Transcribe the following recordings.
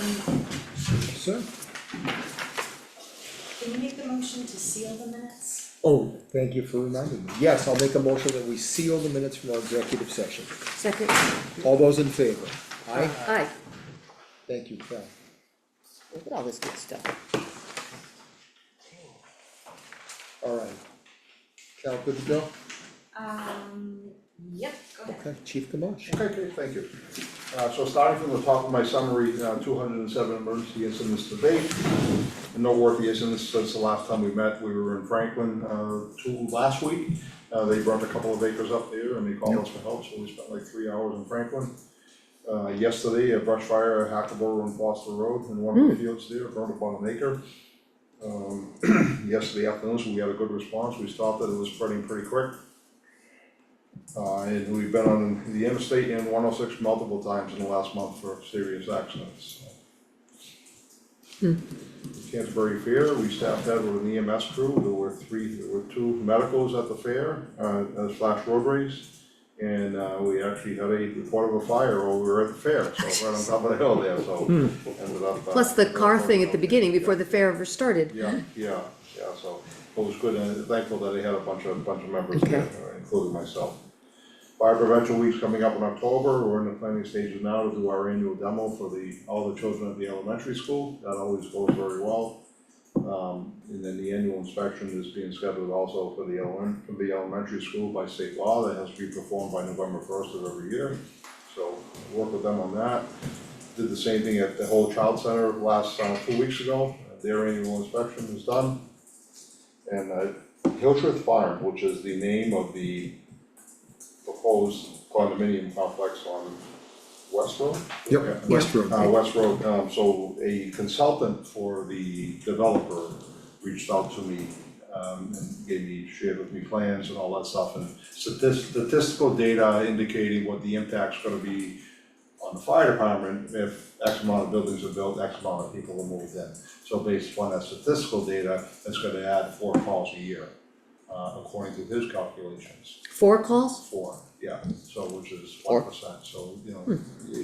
Sir? Can you make the motion to seal the minutes? Oh, thank you for reminding me. Yes, I'll make a motion that we seal the minutes from our executive session. Second. All those in favor? Aye? Aye. Thank you, Cal. Look at all this good stuff. All right. Cal, good to go? Yep, go ahead. Okay, Chief Gamache. Okay, great, thank you. So starting from the top of my summary, 207 emergency incidents to date. Noteworthy incidents since the last time we met. We were in Franklin last week. They burnt a couple of acres up there and they called us for help, so we spent like 3 hours in Franklin. Yesterday, a brush fire at Hackleboro and Foster Road in one of the fields there, burned about an acre. Yesterday afternoon, so we had a good response. We stopped it, it was spreading pretty quick. And we've been on the interstate and 106 multiple times in the last month for serious accidents. Canterbury Fair, we staffed that with an EMS crew. There were two medicals at the fair, slash road race. And we actually had a report of a fire while we were at the fair, so right on top of the hill there, so ended up. Plus the car thing at the beginning, before the fair ever started. Yeah, so it was good, and thankful that they had a bunch of members there, including myself. Fire Prevention Week's coming up in October. We're in the planning stages now to do our annual demo for all the children at the elementary school. That always goes very well. And then the annual inspection is being scheduled also for the elementary school by state law. That has to be performed by November 1st of every year. So work with them on that. Did the same thing at the whole child center last 2 weeks ago. Their annual inspection is done. And Hillsworth Farm, which is the name of the proposed condominium complex on West Road? Yep, West Road. West Road, so a consultant for the developer reached out to me, and shared with me plans and all that stuff, and statistical data indicating what the impact's gonna be on the fire department if X amount of buildings are built, X amount of people are moved in. So based upon that statistical data, it's gonna add 4 calls a year, according to his calculations. 4 calls? 4, yeah, so which is 1%, so,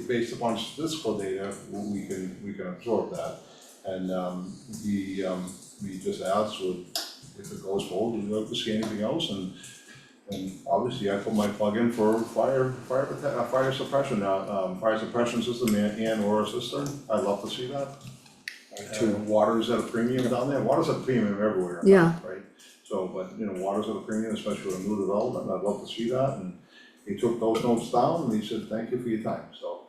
based upon statistical data, we can absorb that. And, we just asked, if it goes forward, would you like to see anything else, and obviously I put my plug in for fire suppression, fire suppression system and or a cistern. I'd love to see that. Water's at a premium down there, water's at a premium everywhere. Yeah. Right, so, but, water's at a premium, especially with a new development, I'd love to see that, and he took those notes down, and he said, thank you for your time, so.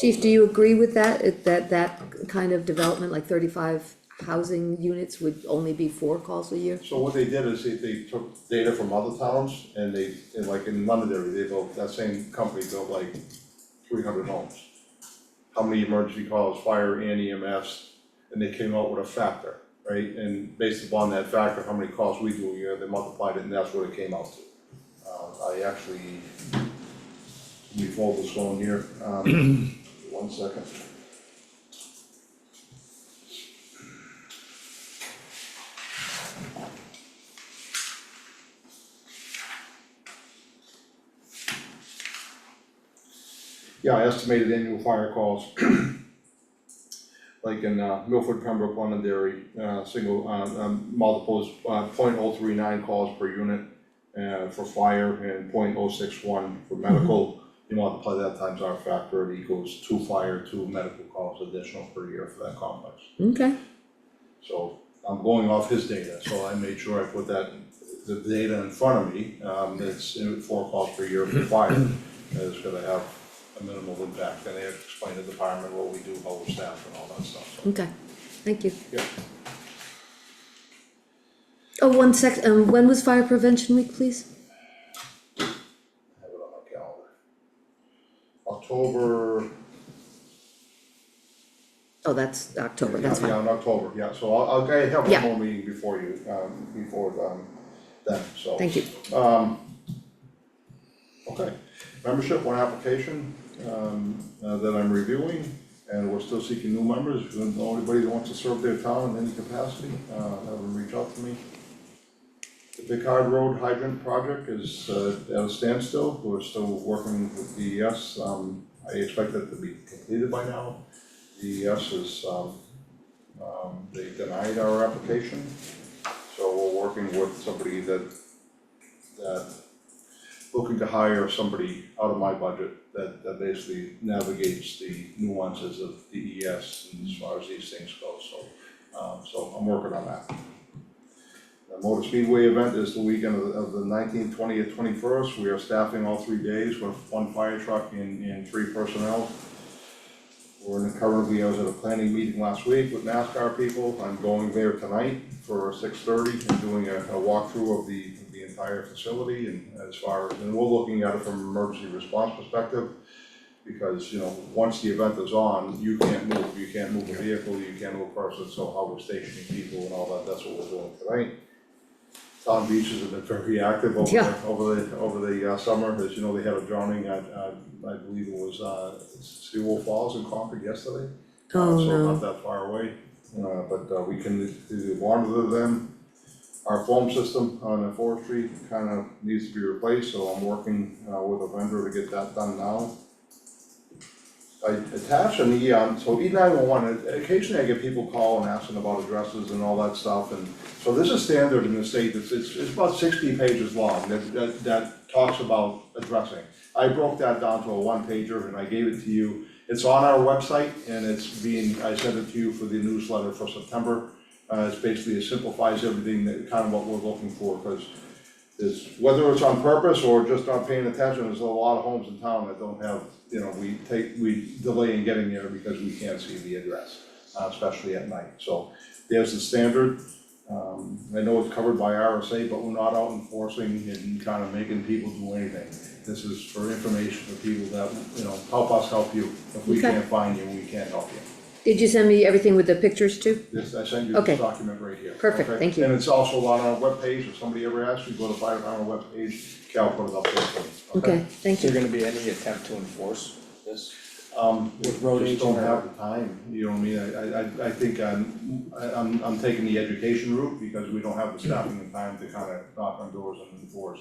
Chief, do you agree with that, that kind of development, like 35 housing units would only be 4 calls a year? So what they did is they took data from other towns, and like in Londonderry, they built, that same company built like 300 homes. How many emergency calls, fire and EMS, and they came out with a factor, right? And based upon that factor, how many calls we do a year, they multiplied it, and that's what it came out to. I actually, let me fold this one here, 1 second. Yeah, I estimated annual fire calls, like in Milford, Pembroke, Londonderry, multiples, 0.039 calls per unit for fire and 0.061 for medical. You multiply that times our factor, it equals 2 fire, 2 medical calls additional per year for that complex. Okay. So I'm going off his data, so I made sure I put the data in front of me. It's 4 calls per year for fire, and it's gonna have a minimal impact, and they have to explain to the department what we do, how we're staffed and all that stuff, so. Okay, thank you. Yeah. Oh, 1 sec, when was Fire Prevention Week, please? I have it on my calendar. October. Oh, that's October, that's Yeah, fine. in October, yeah, so I'll have Yeah. one more meeting before you, then, so. Thank you. Okay, membership, 1 application, that I'm reviewing, and we're still seeking new members. If you know anybody that wants to serve their town in any capacity, have them reach out to me. The Pickard Road hydrant project is at a standstill. We're still working with DES. I expect that to be completed by now. DES is, they denied our application. So we're working with somebody that looking to hire somebody out of my budget that basically navigates the nuances of DES and as far as these things go, so I'm working on that. The Motor Speedway event is the weekend of the 19th, 20th, 21st. We are staffing all 3 days with 1 fire truck and 3 personnel. Currently, I was at a planning meeting last week with NASCAR people. I'm going there tonight for 6:30 and doing a walkthrough of the entire facility, and we're looking at it from an emergency response perspective. Because, once the event is on, you can't move a vehicle, you can't move a person, so how we're stationing people and all that, that's what we're doing tonight. Town beaches have been very active over the summer, as you know, they had a drowning at, I believe it was, Seawolf Falls in Concord yesterday. Oh, So no. not that far away, but we can monitor them. Our foam system on the forestry kind of needs to be replaced, so I'm working with a vendor to get that done now. I attached an so E911, occasionally I get people calling asking about addresses and all that stuff, and so this is standard in the state. It's about 60 pages long that talks about addressing. I broke that down to a 1-pager and I gave it to you. It's on our website, and I sent it to you for the newsletter for September. It's basically, it simplifies everything, that kind of what we're looking for, because whether it's on purpose or just not paying attention, there's a lot of homes in town that don't have, we delay in getting there because we can't see the address, especially at night. So there's the standard. I know it's covered by RSA, but we're not out enforcing and kind of making people do anything. This is for information for people that, help us help you. If we Okay. can't find you, we can't help you. Did you send me everything with the pictures too? This, I sent you Okay. this document right here. Perfect, Okay? thank you. And it's also on our webpage, if somebody ever asks you, go to fire department webpage, Cal put it up there for you. Okay, thank Is there you. gonna be any attempt to enforce this? With road just agent don't or- have the time, you know what I mean, I think I'm taking the education route, because we don't have the staffing and time to kind of knock on doors and enforce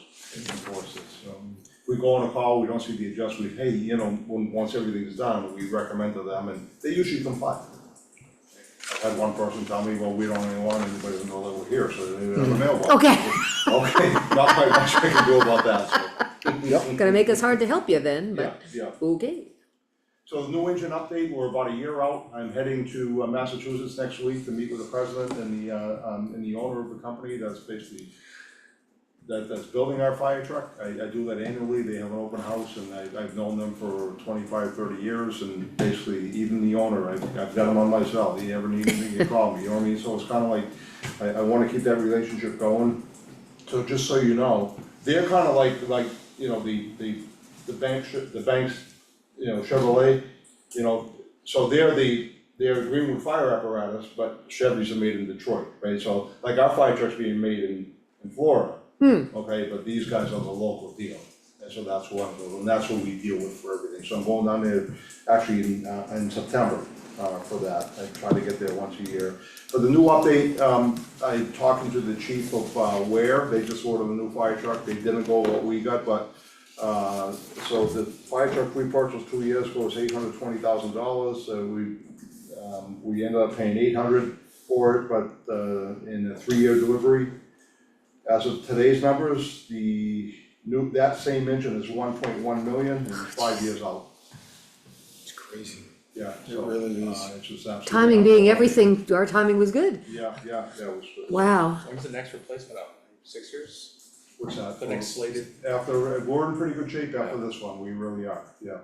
this. We go on a call, we don't see the adjustment, hey, once everything's done, we recommend to them, and they usually comply. I've had one person tell me, well, we don't even want anybody to know that we're here, so they don't have a mailbox. Okay. Okay, not quite much I can do about that, so. Gonna make us hard to help you then, but, Yeah. okay. So the new engine update, we're about a year out. I'm heading to Massachusetts next week to meet with the president and the owner of the company that's basically, that's building our fire truck. I do that annually. They have an open house, and I've known them for 25, 30 years, and basically even the owner, I've got him on my cell. If you ever need anything, you call me, you know what I mean? So it's kind of like, I wanna keep that relationship going. So just so you know, they're kind of like, the banks, Chevrolet, so they're agreeing with fire apparatus, but Chevys are made in Detroit, right? So like our fire truck's being made in Florida, okay, but these guys are the local deal. And so that's what, and that's what we deal with for everything. So I'm going down there actually in September for that. I try to get there once a year. For the new update, I'm talking to the chief of Ware. They just ordered a new fire truck. They didn't go what we got, but so the fire truck we purchased 2 years ago was $820,000. We ended up paying $800 for it, but in a 3-year delivery. As of today's numbers, that same engine is 1.1 million and 5 years out. It's crazy. Yeah, It so, really is. it's just absolutely. Timing being everything, our timing was good. Yeah, that was good. Wow. When's the next replacement out? 6 years? What's that? The next slated? We're in pretty good shape after this one, we really are, yeah,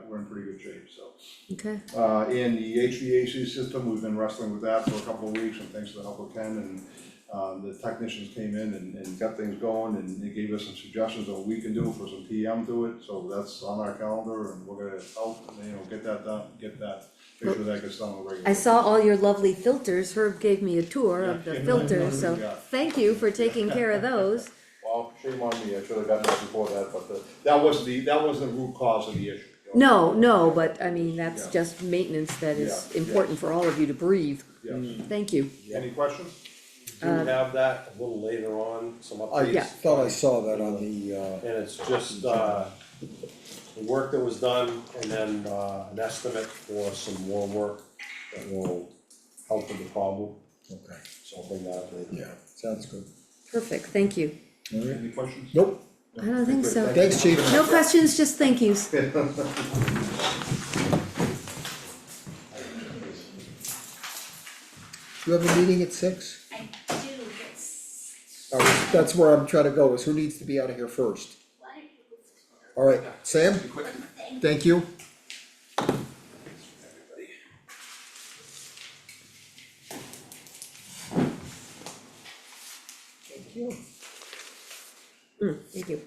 we're in pretty good shape, so. Okay. In the HVAC system, we've been wrestling with that for a couple of weeks, and thanks to the help of Ken, and the technicians came in and got things going, and they gave us some suggestions on what we can do for some PM to it, so that's on our calendar, and we're gonna help, get that done, make sure that gets done on a regular. I saw all your lovely filters. Herb gave me a tour of the Yeah. filters, so Yeah. thank you for taking care of those. Well, shame on me, I should have gotten that before that, but that was the root cause of the issue. you know? No, but I mean, that's Yeah. just maintenance that is Yeah, important for all of you to breathe. Yes. Thank you. Any questions? Do you have that a little later on, some I updates? Yeah. thought I saw that on the, And it's just, the work that was done and then, an estimate for some more work that will help with the problem, Okay, so I'll bring that later. yeah, sounds good. Perfect, thank you. Alright, Any questions? nope, I don't think so. thanks, chief. No questions, just thank yous. You have a meeting at 6? I do, it's, Alright, that's where I'm trying to go, is who needs to be out of here first? what? Alright, Sam, thank you. Thank you. Thank you.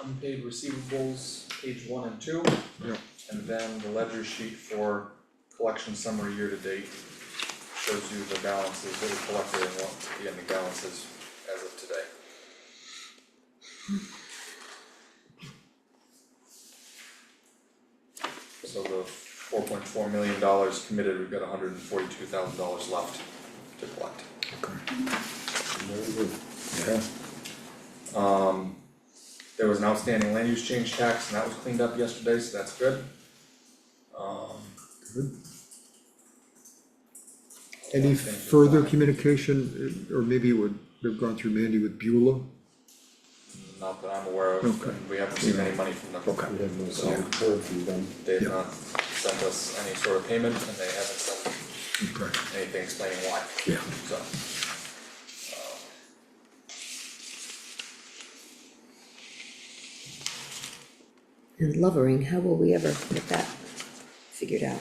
Unpaid receivables, page 1 and 2. Yeah. And then the ledger sheet for collection summary year to date shows you the balances that we collected and what the ending balances as of today. So the $4.4 million committed, we've got $142,000 left to collect. Very good. Yeah. There was an outstanding land use change tax and that was cleaned up yesterday, so that's good. Good. Any further communication, or maybe it would have gone through Mandy with Beulah? Not that I'm aware of, Okay. and we haven't seen any money from them. Okay. We have no So- heard from them. They've Yeah. not sent us any sort of payment and they haven't sent Okay. anything explaining why, Yeah. so. And Lovering, how will we ever get that figured out?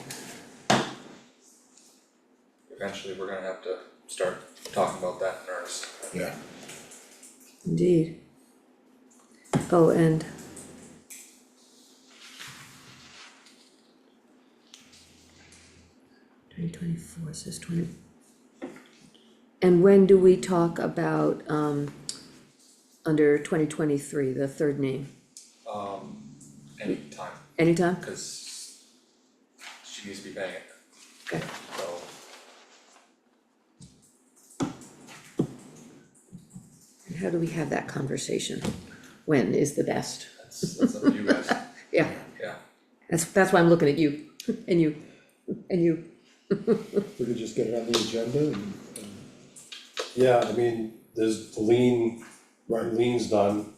Eventually, we're gonna have to start talking about that in earnest. Yeah. Indeed. Oh, and twenty twenty-four, says 20. And when do we talk about, under 2023, the third name? Anytime, Anytime? cause she needs to be paying it, Okay. so. And how do we have that conversation? When is the best? That's up to you guys, Yeah, yeah. that's why I'm looking at you, and you, and you. We could just get it on the agenda and, Yeah, I mean, there's the lien's done,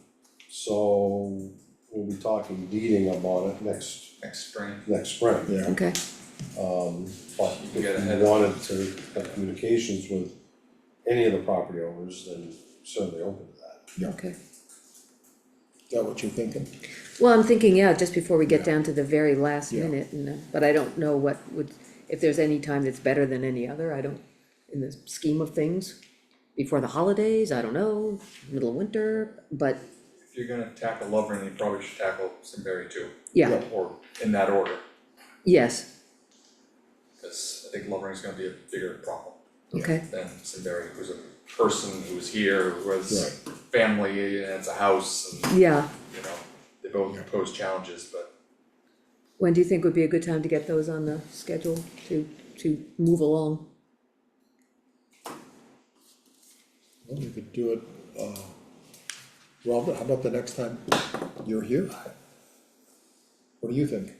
so we'll be talking deeding about it Next spring, spring. yeah, Okay, But You can get if ahead you of it. wanted to have communications with any of the property owners, then certainly open to that. okay. is that what you're thinking? Well, I'm thinking, yeah, just before we get Yeah. down to the very last Yeah. minute, and, but I don't know what would, if there's any time that's better than any other, I don't, in the scheme of things. Before the holidays, I don't know, middle of winter, but, if you're gonna tackle Lovren, you probably should tackle Simberry too, yeah, or in that order, yes, cause I think Lovren's gonna be a bigger problem okay, than Simberry, who's a person who's here, who has Right. family and it's a house and, yeah. you know, they both Yeah. pose challenges, but When do you think would be a good time to get those on the schedule to move along? Well, we could do it, Robert, how about the next time you're here? What do you think?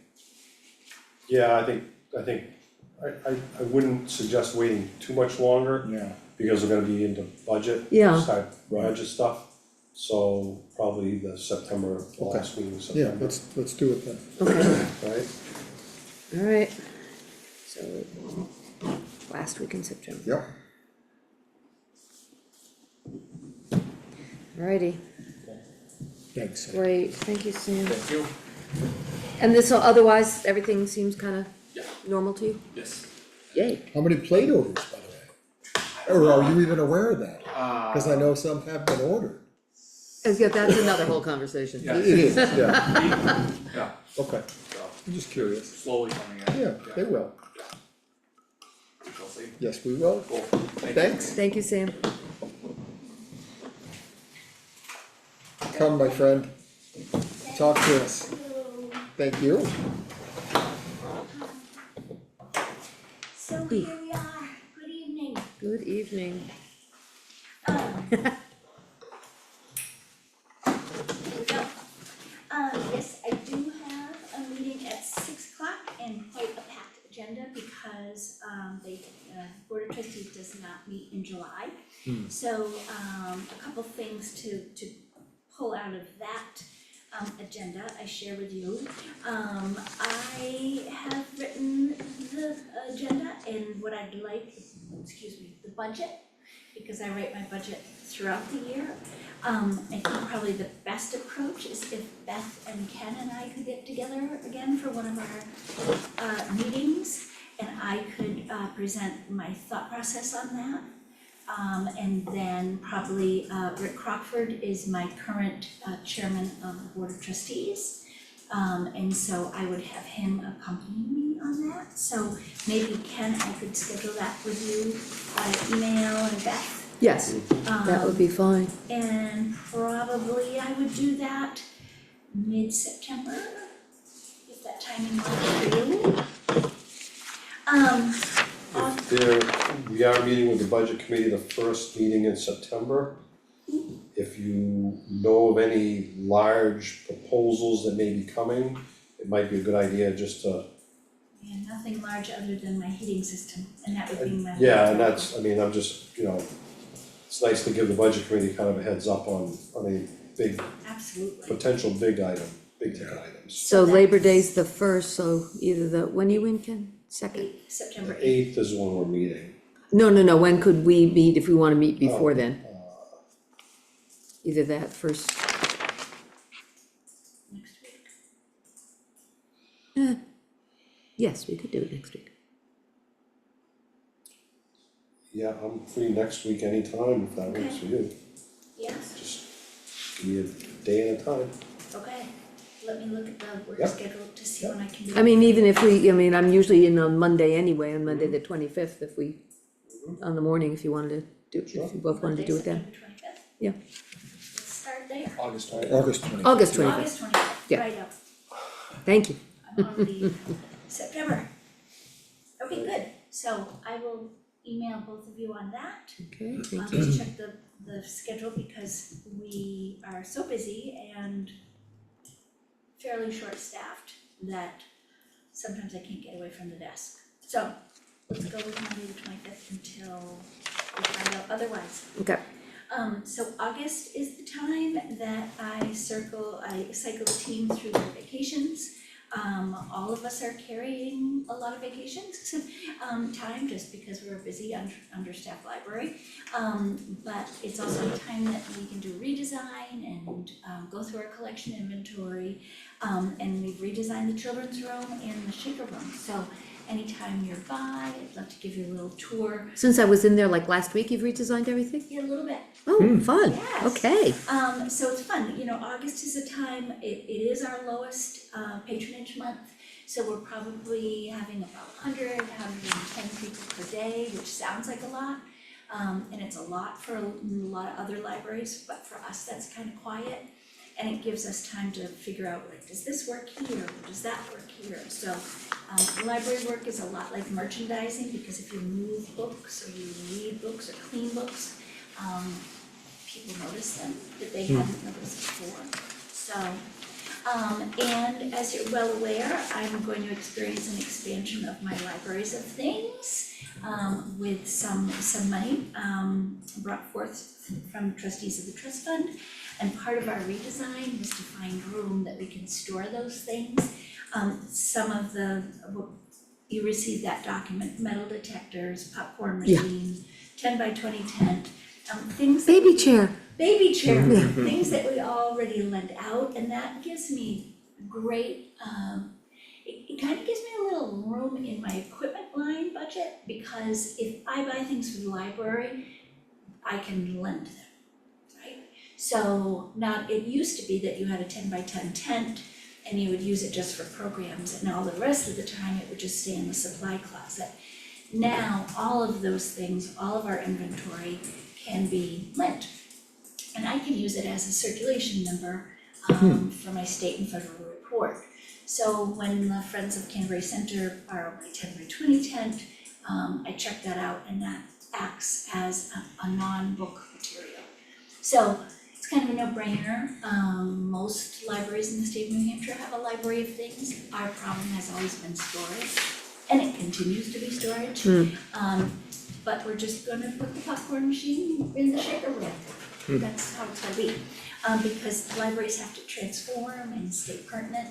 Yeah, I wouldn't suggest waiting too much longer, Yeah. because we're gonna be into budget. Yeah. Start Right. budget stuff, so probably the September, last meeting in Yeah, September, let's do it then. Okay, right? alright, so, last week in September, Yep. alrighty, Thanks. great, thank you, Sam. thank you. And this, otherwise, everything seems kinda Yeah. normal to you? Yes. Yay. How many plate orders, by the way? Or are you even aware of that? Cause I know some have been ordered. Yeah, that's another whole conversation. Yeah. It is, yeah, Yeah, okay, so I'm just curious. slowly coming in. Yeah, they will. We shall see. Yes, we will. Cool, thank you. Thanks. Thank you, Sam. Come, my friend. Talk to us. Thank you. So here we are, good evening. Good evening. Here we go. Yes, I do have a meeting at 6 o'clock and quite a packed agenda because, Board of Trustees does not meet in July. So, a couple things to pull out of that, agenda I share with you. I have written the agenda and what I'd like, the budget, because I write my budget throughout the year. I think probably the best approach is if Beth and Ken and I could get together again for one of our meetings, and I could present my thought process on that. And then probably Rick Crockford is my current chairman of the Board of Trustees. And so I would have him accompany me on that. So maybe Ken, I could schedule that with you by email, and Beth. Yes, that would be fine. And probably I would do that mid-September, if that timing works for you. We are meeting with the budget committee, the first meeting in September. If you know of any large proposals that may be coming, it might be a good idea just to. Yeah, nothing large other than my heating system, and that would be my. Yeah, and that's, I mean, I'm just, it's nice to give the budget committee kind of a heads up on a big, Absolutely. potential big ticket items. So Labor Day's the first, so either when you in, Ken? Second? September The 8th. 8th is when we're meeting. No, when could we meet if we wanna meet before then? Either that first, Next week. yes, we could do it next week. Yeah, I'm free next week anytime if that works for you. Yes, Just give me a day and a time. okay. Let me look at the work Yep. schedule to see when I can do. I mean, even if I'm usually in on Monday anyway, on Monday the 25th, if we, on the morning, if you wanted to do, Sure. if you both wanted to do it then. Monday, September 25th? Yeah. Let's start there. August 20th. August 20th. August 25th, August 25th, Yeah. right up. thank you. I'm on leave. September. Okay, good. So I will email both of you on that. Okay, I'll thank you. just check the schedule because we are so busy and fairly short-staffed that sometimes I can't get away from the desk. So let's go with Monday the 25th until we find out otherwise. Okay, So August is the time that I cycle the team through their vacations. All of us are carrying a lot of vacations, time, just because we're a busy understaffed library. But it's also a time that we can do redesign and, go through our collection inventory. And we've redesigned the children's room and the shaker room, so anytime you're by, I'd love to give you a little tour. since I was in there like last week, you've redesigned everything? Yeah, a little bit. Oh, fun, Yes. okay, So it's fun, August is a time, it is our lowest patronage month. So we're probably having about 110 people per day, which sounds like a lot. And it's a lot for a lot of other libraries, but for us, that's kind of quiet. And it gives us time to figure out, like, does this work here, or does that work here? So, library work is a lot like merchandising, because if you move books, or you read books, or clean books, people notice them that they hadn't noticed before. So, and as you're well aware, I'm going to experience an expansion of my libraries of things, with some money, brought forth from the trustees of the trust fund. And part of our redesign was to find room that we can store those things. Some of you received that document, metal detectors, popcorn Yeah. machine, 10 by 20 tent, things. baby chair, Baby chair, things that we already lend out, and that gives me great, it kind of gives me a little room in my equipment line budget, because if I buy things for the library, I can lend them, right? So it used to be that you had a 10 by 10 tent and you would use it just for programs, and all the rest of the time it would just stay in the supply closet. Now, all of those things, all of our inventory can be lent. And I can use it as a circulation number for my state and federal report. So when the Friends of Canterbury Center borrow my 10 by 20 tent, I check that out, and that acts as a non-book material. So it's kind of a no-brainer. Most libraries in the state of New Hampshire have a library of things. Our problem has always been storage, and it continues to be storage. But we're just gonna put the popcorn machine in the shaker rack. That's how it's gonna be. Because libraries have to transform and stay pertinent.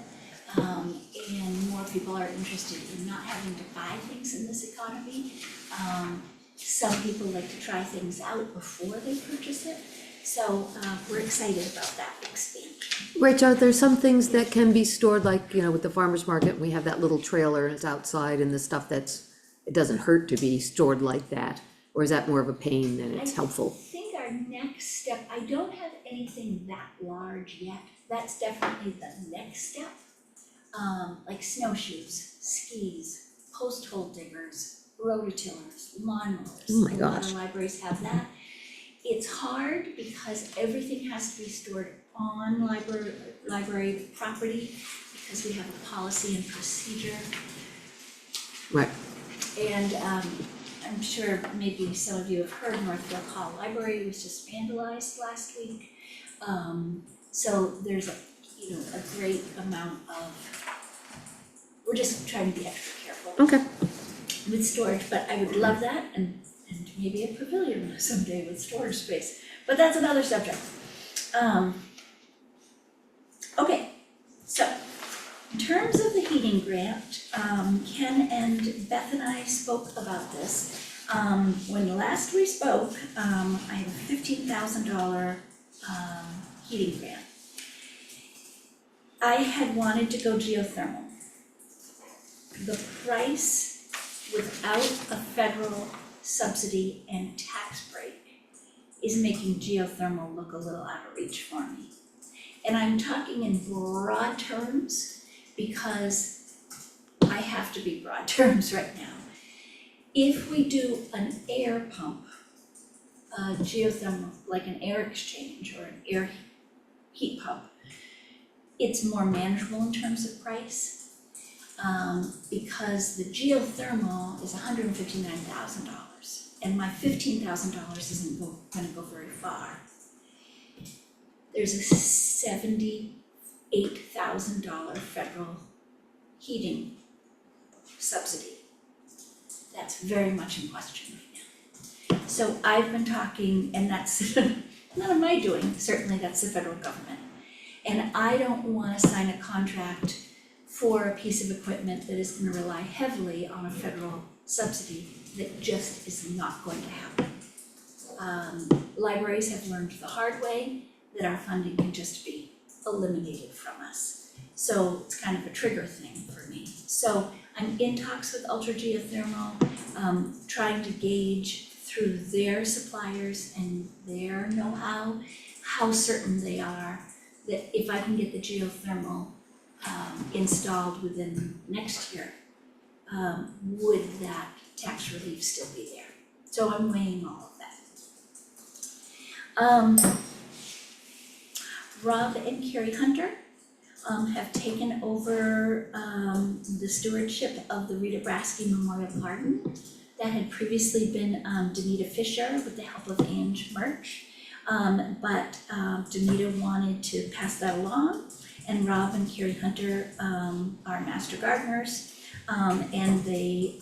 And more people are interested in not having to buy things in this economy. Some people like to try things out before they purchase it. So, we're excited about that expansion. Rach, are there some things that can be stored, like, you know, with the farmer's market, we have that little trailer and it's outside and the stuff it doesn't hurt to be stored like that? Or is that more of a pain than it's helpful? I think our next step, I don't have anything that large yet. That's definitely the next step. Like snowshoes, skis, post hole diggers, rototillers, lawnmowers. Oh my A lot gosh. of libraries have that. It's hard because everything has to be stored on library property because we have a policy and procedure. Right, And I'm sure maybe some of you have heard Northfield Hall Library was just vandalized last week. So there's a great amount of, we're just trying to be extra careful okay, with storage, but I would love that and maybe a pavilion someday with storage space, but that's another subject. Okay, so in terms of the heating grant, Ken and Beth and I spoke about this. When last we spoke, I have a $15,000 heating grant. I had wanted to go geothermal. The price without a federal subsidy and tax break is making geothermal look a little out of reach for me. And I'm talking in broad terms because I have to be broad terms right now. If we do an air pump, geothermal, like an air exchange or an air heat pump, it's more manageable in terms of price. Because the geothermal is $159,000 and my $15,000 isn't gonna go very far. There's a $78,000 federal heating subsidy. That's very much in question right now. So I've been talking, and that's none of my doing, certainly that's the federal government. And I don't wanna sign a contract for a piece of equipment that is gonna rely heavily on a federal subsidy that just is not going to happen. Libraries have learned the hard way that our funding can just be eliminated from us. So it's kind of a trigger thing for me. So I'm in talks with Ultra Geothermal, trying to gauge through their suppliers and their know-how, how certain they are that if I can get the geothermal installed within next year, would that tax relief still be there? So I'm weighing all of that. Rob and Carrie Hunter have taken over the stewardship of the Rita Brasky Memorial Garden. That had previously been Danita Fisher with the help of Ange Murch. But Danita wanted to pass that along, and Rob and Carrie Hunter are master gardeners, and they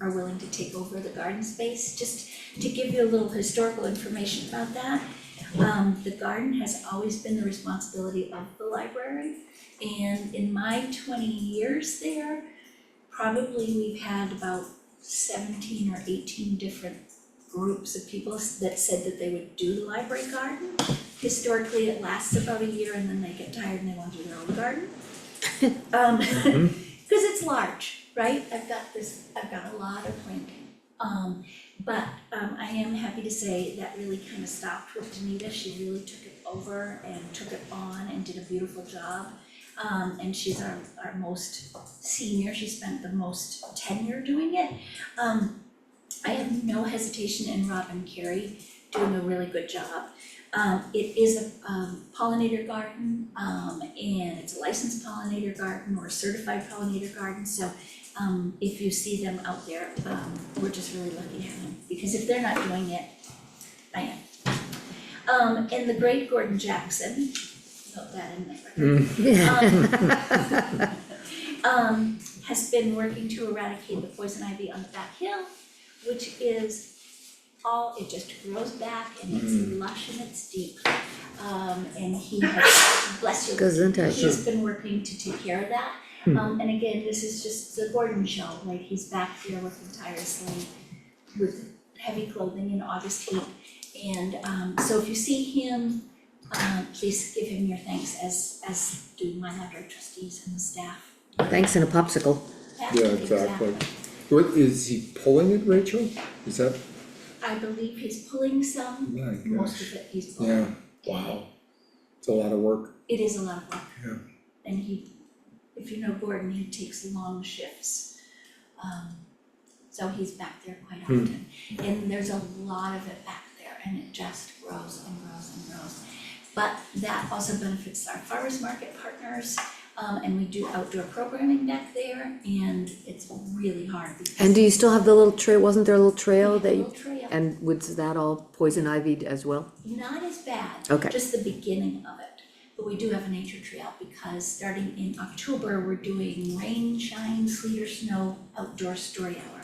are willing to take over the garden space. Just to give you a little historical information about that, the garden has always been the responsibility of the library, and in my 20 years there, probably we've had about 17 or 18 different groups of people that said that they would do the library garden. Historically, it lasts about a year and then they get tired and they want to do their own garden. Cause it's large, right? I've got a lot of planting. But I am happy to say that really kind of stopped with Danita. She really took it over and took it on and did a beautiful job. And she's our most senior, she spent the most tenure doing it. I have no hesitation in Rob and Carrie doing a really good job. It is a pollinator garden, and it's a licensed pollinator garden or a certified pollinator garden, so if you see them out there, we're just really lucky to have them, because if they're not doing it, I And the great Gordon Jackson, note that in there. Has been working to eradicate the poison ivy on the back hill, which is it just grows back and it's lush and it's deep. And he has, bless you, Gesundheit. he's been working to take care of that. And again, this is just the Gordon show, right? He's back there working tirelessly with heavy clothing in August heat. And so if you see him, please give him your thanks as do my library trustees and the staff. Thanks and a popsicle. Yeah, exactly. What, is he pulling it, Rachel? Is that, I believe he's pulling some, my most gosh, of it he's pulling. yeah, wow, it's a lot of work, It is a lot of work. Yeah. And if you know Gordon, he takes long shifts. So he's back there quite often. And there's a lot of it back there and it just grows and grows and grows. But that also benefits our farmers market partners. And we do outdoor programming back there and it's really hard because. And do you still have the little trail, wasn't there a little trail that We you, have a little trail. and was that all poison ivied as well? Not as bad. Okay. Just the beginning of it. But we do have a nature trail because starting in October, we're doing rain, shine, sleet or snow outdoor story hour.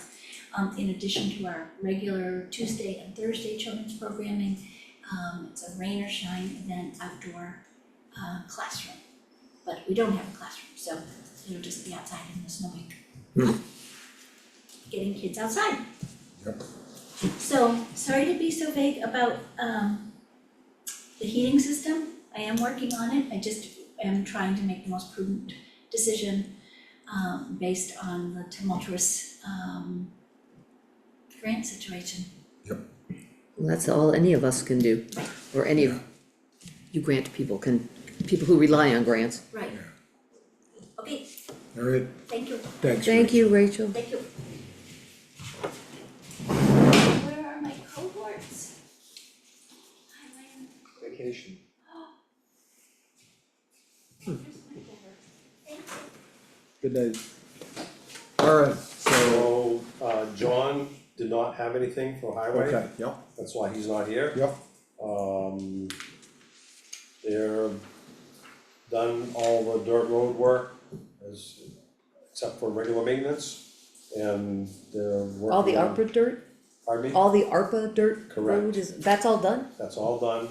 In addition to our regular Tuesday and Thursday children's programming, it's a rain or shine event outdoor classroom. But we don't have a classroom, so it'll just be outside in the snowy. Getting kids outside. Yep. So, sorry to be so vague about the heating system. I am working on it, I just am trying to make the most prudent decision based on the tumultuous grant situation. Well, that's all any of us can do, or any of you grant people people who rely on grants. Right. Okay, alright, thank you, thanks. Thank you, Rachel. thank you. Where are my cohorts? Highland. Vacation. Here's my cohort. Thank you. Good night. Alright, so, So, John did not have anything for highway, okay, yep, that's why he's not here. yep, They're done all the dirt road work except for regular maintenance, and they're working All the on- ARPA dirt, Pardon me? all the ARPA dirt Correct. road is, that's all done? That's all done.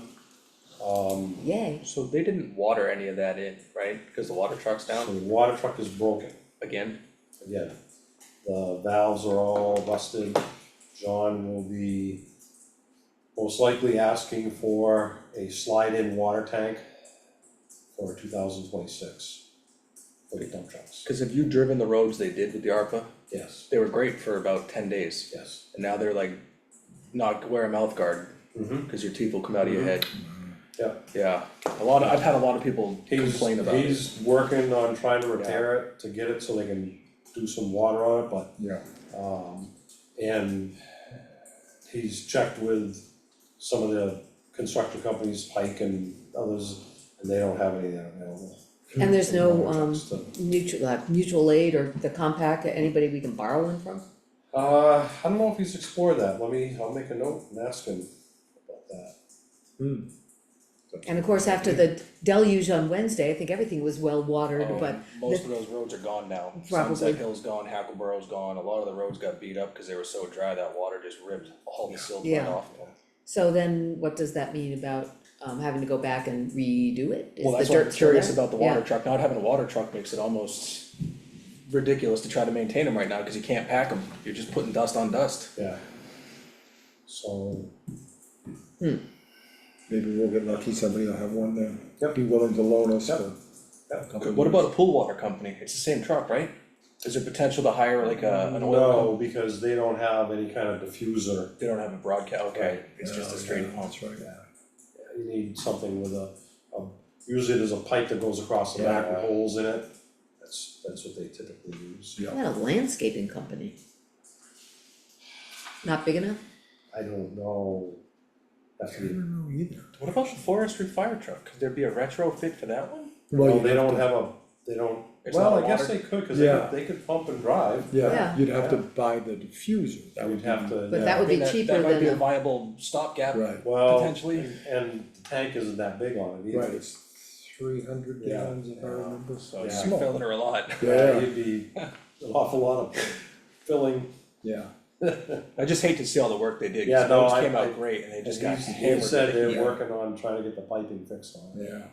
Yay. So they didn't water any of that in, right? Because the water truck's So down the water truck is broken again? again. The valves are all busted. John will be most likely asking for a slide-in water tank for 2026 for the dump trucks. Cause have you driven the roads they did with the ARPA? Yes, They were great for about 10 days. yes. And now they're like, not wear a mouth guard, Mm-hmm. cause your teeth will come out of your head. Yeah. Yeah, I've had a lot of people complain about it. He's working on trying to repair it, to get it so they can do some water on it, but yeah, and he's checked with some of the construction companies, Pike and others, and they don't have any that available. And there's no So, mutual aid or the compact, anybody we can borrow one from? I don't know if he's explored that, I'll make a note and ask him about that. And of course, after the deluge on Wednesday, I think everything was well watered, Oh, but most of those roads are gone now. Probably. Sunset Hill's gone, Hackleborough's gone, a lot of the roads got beat up because they were so dry that water just ripped all the silt right Yeah. off of them. so then what does that mean about having to go back and redo it? Is Well, the that's why I'm dirt still curious there? about the water Yeah. truck, not having a water truck makes it almost ridiculous to try to maintain them right now, cause you can't pack them, you're just putting dust on dust. Yeah. So, maybe we'll get lucky, somebody will have one there. Yep. Be willing to loan us Yep. for a couple of What years. about a pool water company? It's the same truck, right? Is there potential to hire like an oil no, company? because they don't have any kind of diffuser. They don't have a broadcast, okay, Right. it's just Yeah, a straight yeah, pump. that's right. You need something with usually there's a pipe that goes across the back with Yeah. holes in it. That's what they typically use. Yeah. How about a landscaping company? Not big enough? I don't know. I don't know either. What about the forestry fire truck? Could there be a retrofit for that one? Well, you they have don't to- have they don't It's not Well, a I guess water- they could, cause Yeah. they could pump and drive. Yeah, Yeah. you'd have to Yeah. buy the diffuser, that would You'd have to, But yeah. that would be I mean, cheaper that might be a than viable stopgap Right, Well, potentially. and the tank isn't that big on it either. right, it's 300 Yeah, gallons if I remember. So Yeah. you're Small. filling her a lot. Yeah. You'd be an awful lot of filling. Yeah, I just hate to see all the work they did, Yeah, cause no, those I- came I- out great and they just And got he hammered said with the they're heat. working on trying to get the piping fixed on it. yeah,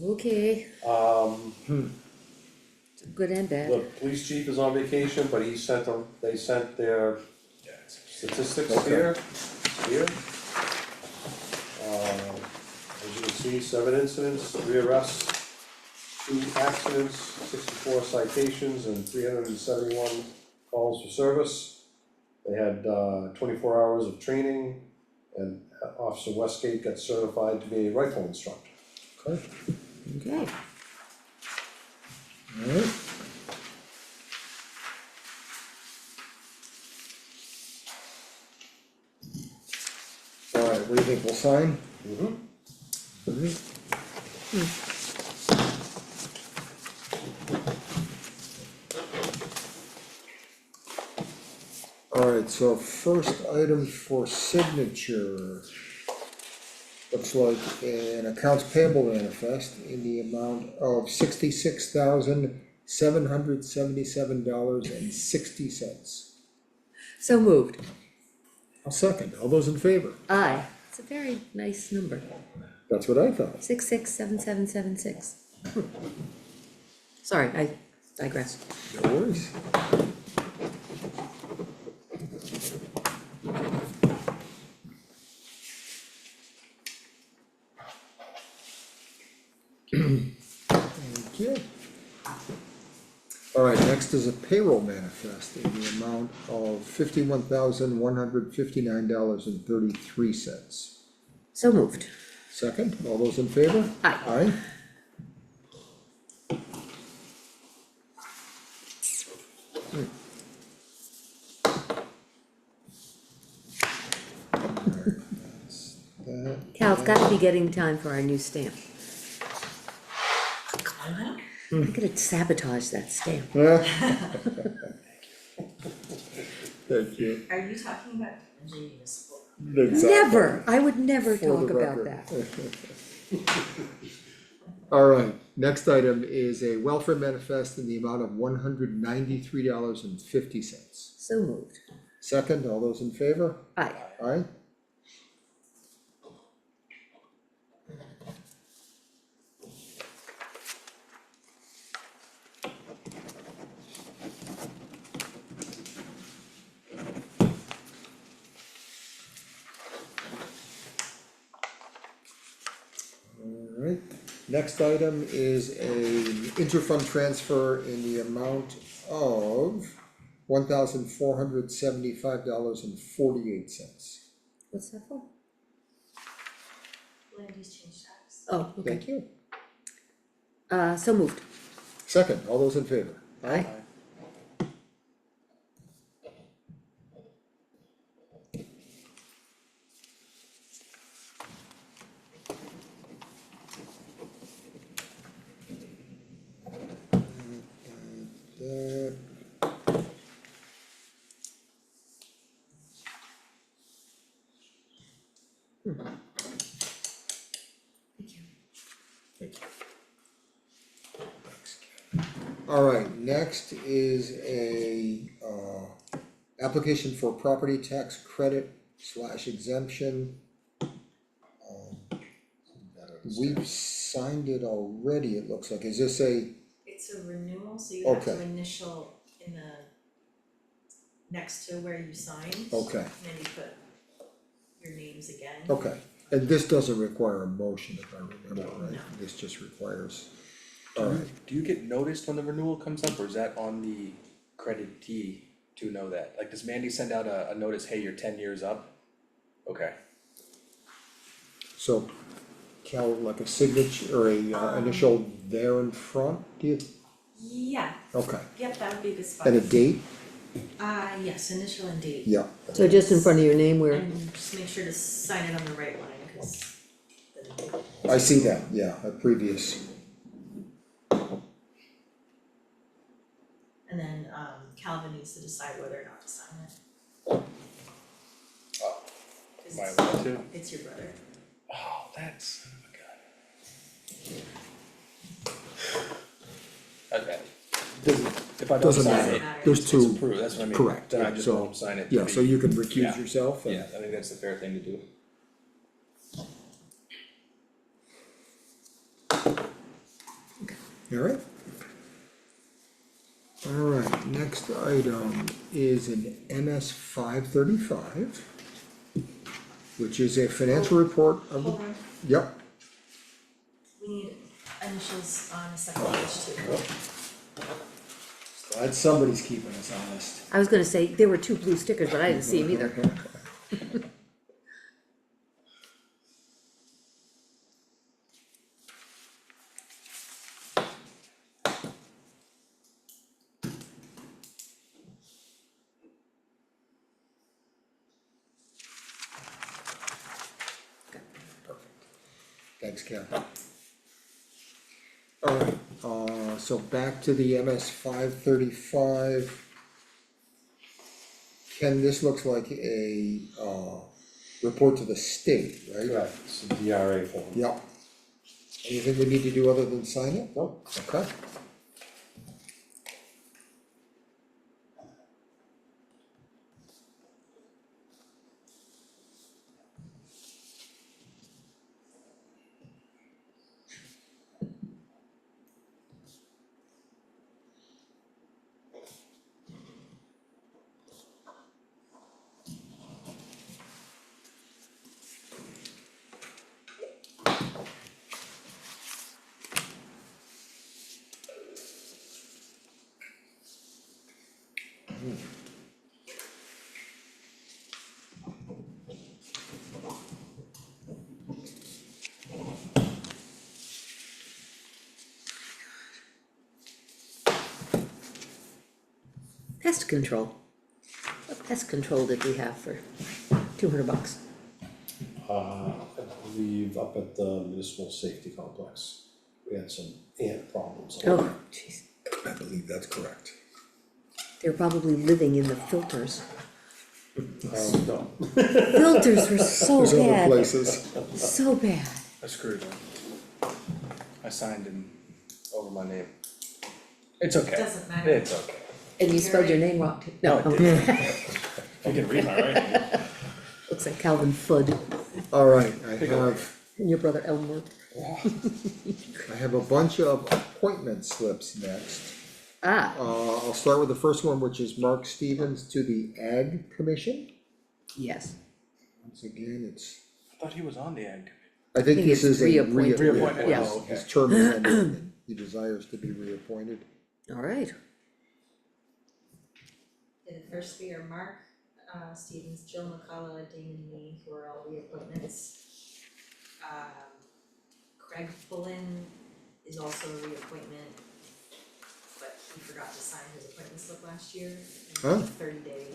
okay, good and bad. The police chief is on vacation, but he sent them, they sent their statistics here. As you can see, 7 incidents, 3 arrests, 2 accidents, 64 citations, and 371 calls for service. They had 24 hours of training, and Officer Westgate got certified to be a rifle instructor. okay, Okay, alright. Alright, what do you think, we'll sign? Alright. Alright, so first item for signature. Looks like an accounts payable manifest in the amount of $66,777.60. so moved, I'll second, all those in favor? aye, it's a very nice number, That's what I thought. 667776. Sorry, I digress. No worries. Thank you. Alright, next is a payroll manifest in the amount of $51,159.33. So moved, Second, all those in favor? aye, Aye. Alright, that's that. Cal, it's gotta be getting time for our new stamp. Come on, I'm gonna sabotage that stamp. Thank you. Are you talking about municipal? Exactly. Never, I would never For the talk about record. that. Alright, next item is a welfare manifest in the amount of $193.50. So moved, Second, all those in favor? aye, Aye? Alright, next item is a interfund transfer in the amount of $1,475.48. what's that for? Land use change tax. Oh, okay, Thank you. so moved, Second, all those in favor? aye, That. thank you. Thank you. Alright, next is a application for property tax credit / exemption. We've signed it already, it looks like, is this a, It's a renewal, so you have to Okay. initial in the, next to where you signed. okay, And then you put your names again. okay, and this doesn't require a motion if I remember right, No. this just requires, Do alright, you, do you get noticed when the renewal comes up, or is that on the creditee to know that? Like, does Mandy send out a notice, hey, you're 10 years up? Okay, so Cal, like a signature or a initial there in front, do you, Yeah, okay, yep, that would be the spot. and a date? Yes, initial and date. Yeah. So just in front of your name where, And just make sure to sign it on the right line, cause then I see that, yeah, a previous, and then Calvin needs to decide whether or not to sign it. Oh, 'Cause am I it's- allowed to? It's your brother. Oh, that's son of a gun. Okay. If I don't Doesn't sign matter. it, There's it's two, approved, that's what I mean. correct, Then I yeah, just so- won't sign it to yeah, so be- you can recuse Yeah. yourself and. Yeah, I think that's the fair thing to do. Alright. Alright, next item is an MS 535, which is a financial report of the, Hold on, yep, we need initials on the second page too. glad somebody's keeping us honest. I was gonna say, there were two blue stickers, but I didn't see them either. Thanks, Ken. Alright, so back to the MS 535. Ken, this looks like a, report to the state, right? Right, it's a DRA form. Yep. Anything we need to do other than sign it? Nope. Okay. Pest control. What pest control did we have for $200? I believe up at the municipal safety complex, we had some ant problems. Oh, jeez, I believe that's correct. they were probably living in the filters. No, Filters were so There's other bad, places. so bad. I screwed up. I signed in over my name. It's okay. Doesn't matter. It's okay. And you spelled your name wrong too. No, No, I didn't. I can read my writing. looks like Calvin Fudd Alright, I Pick a have, and your brother Elmer. I have a bunch of appointment slips next. Ah, I'll start with the first one, which is Mark Stevens to the Ag Commission. yes. Once again, it's, I thought he was on the ag. I think think this it's is a reappointment. Reappointment, Yeah. oh, okay. His term is ended, and he desires to be reappointed. All right. Yeah, the first three are Mark, Stevens, Jill McCullough, Damon Lee, who are all reappointments. Craig Pullen is also a reappointment, but he forgot to sign his appointment slip last year. And Huh? there's a 30-day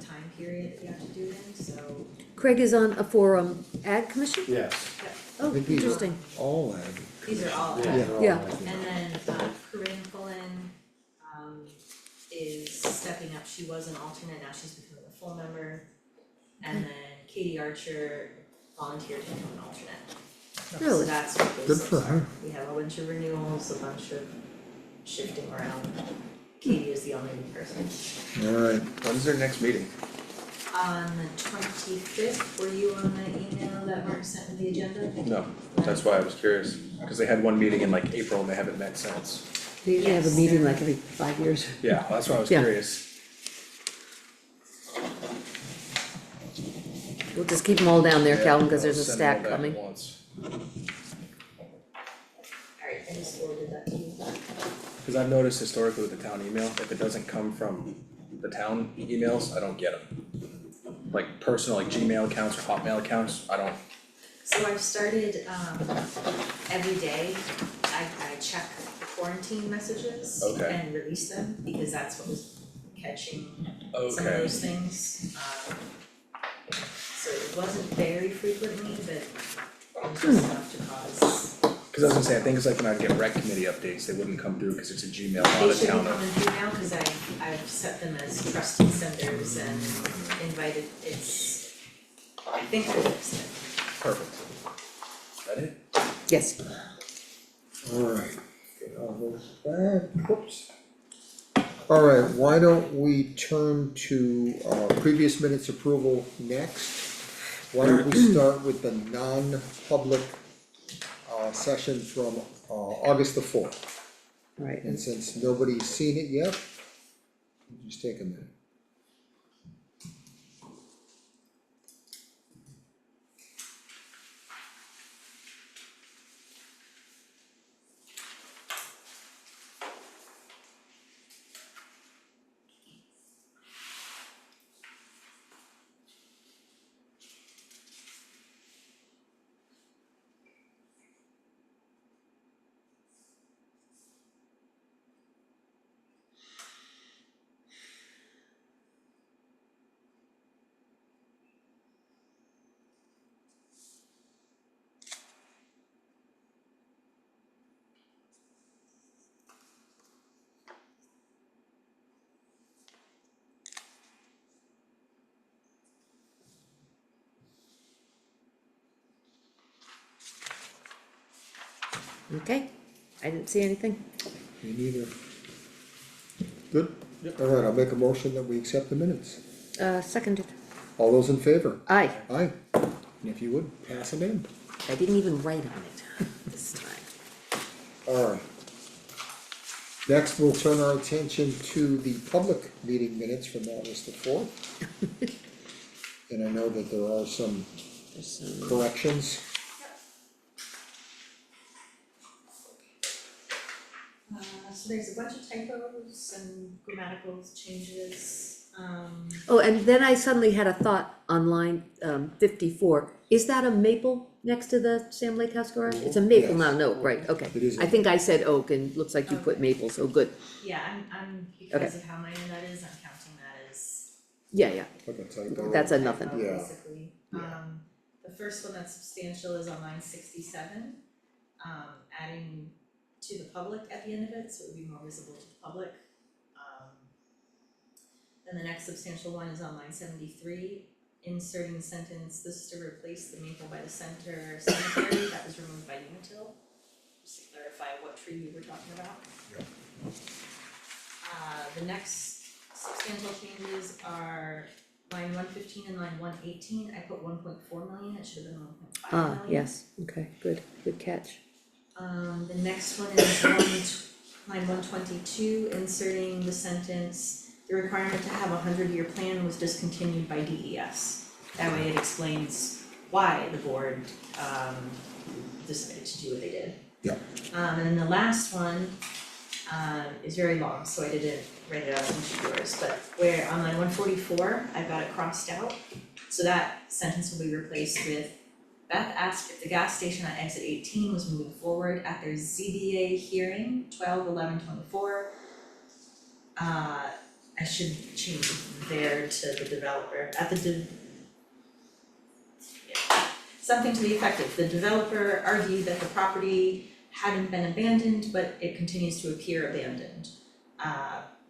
time period that you have to do it in, so, Craig is on a forum ag commission? yes. yeah, Oh, think he's- interesting. All Ag. these are all. Yeah, they're all Yeah. like- And then Corinne Pullen is stepping up, she was an alternate, now she's becoming a full member. And then Katie Archer volunteered to become an alternate. So Really? that's what Good those for slips her. are. We have a bunch of renewals, a bunch of shifting around. Katie is the only new person. Alright, When's their next meeting? On the 25th, were you on the email that Mark sent with the agenda? No, that's why I was curious, cause they had one meeting in like April and they haven't met since. They usually have a Yes. meeting like every 5 years. Yeah, that's why I was Yeah. curious. We'll just keep them all down there, Calvin, cause Yeah, there's a send them all stack back at coming. once. Alright, I just forwarded that to you. Cause I've noticed historically with the town email, if it doesn't come from the town emails, I don't get them. Like personal, like Gmail accounts or Hotmail accounts, I don't, So I've started, every day, I check the quarantine messages Okay. and release them, because that's what was catching some of okay, those things. So it wasn't very frequently, but it was just enough to cause. Cause I was gonna say, I think it's like when I get rec committee updates, they wouldn't come through, cause it's a Gmail, not They a should be town coming of. through now, cause I've set them as trusted senders and invited, I think I fixed it. Perfect. Is that it? Yes, Alright, get all those back, whoops. Alright, why don't we turn to previous minutes approval next? Why don't we start with the non-public session from August the 4th? right, And since nobody's seen it yet, just take a minute. okay, I didn't see anything, Me neither. Good? Alright, I'll make a motion that we accept the minutes. seconded, All those in favor? aye, Aye. And if you would, pass them in. I didn't even write on it this time. Alright. Next, we'll turn our attention to the public meeting minutes from August the 4th. And I know that there are some There's some- corrections. So there's a bunch of typos and grammatical changes, Oh, and then I suddenly had a thought on line 54, is that a maple next to the Sam Lake House garage? It's a maple, not an oak, right, okay. It is a- I think I said oak and looks like you put maple, so good, yeah, I'm, because of how minor that is, I'm counting that as yeah, Like a typo. that's a nothing, typo, Yeah. basically. Yeah. The first one that's substantial is on line 67, adding to the public at the end of it, so it would be more visible to the public. Then the next substantial one is on line 73, inserting the sentence, this is to replace the maple by the center cemetery that was removed by Unitil. Just to clarify what tree we were talking about. Yep. The next substantial changes are line 115 and line 118, I put 1.4 million, it should have been 1.5 million. yes, okay, good catch. The next one is line 122, inserting the sentence, the requirement to have a 100-year plan was discontinued by DES. That way it explains why the board decided to do what they did. Yeah. And then the last one is very long, so I didn't write it out as much of yours, but where on line 144, I've got it crossed out. So that sentence will be replaced with, Beth asked if the gas station on exit 18 was moving forward at their ZBA hearing, 12/11/24. I should change there to the developer, at the something to the effect of, the developer argued that the property hadn't been abandoned, but it continues to appear abandoned.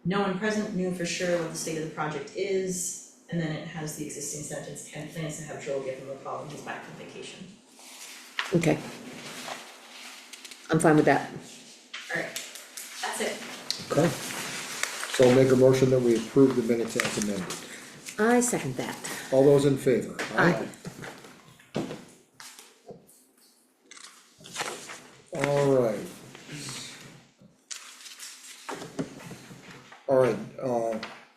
No one present knew for sure what the state of the project is, and then it has the existing sentence, Ken plans to have Joel give him a call when he's back from vacation. Okay. I'm fine with that, Alright, that's it. Okay. So I'll make a motion that we approve the minutes as amended. I second that, All those in favor? Aye. Alright. Alright,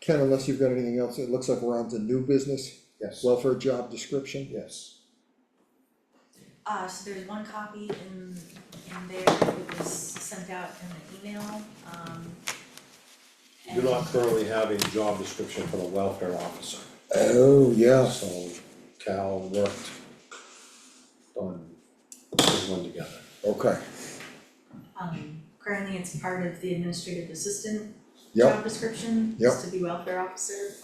Ken, unless you've got anything else, it looks like we're on to new business, Yes, welfare job description. yes. So there's one copy in there, it was sent out in the email, We do not currently have a job description for the welfare officer, Oh, yeah, so Cal worked on putting one together. okay, currently it's part of the administrative assistant Yep. job description, Yep. is to be welfare officer.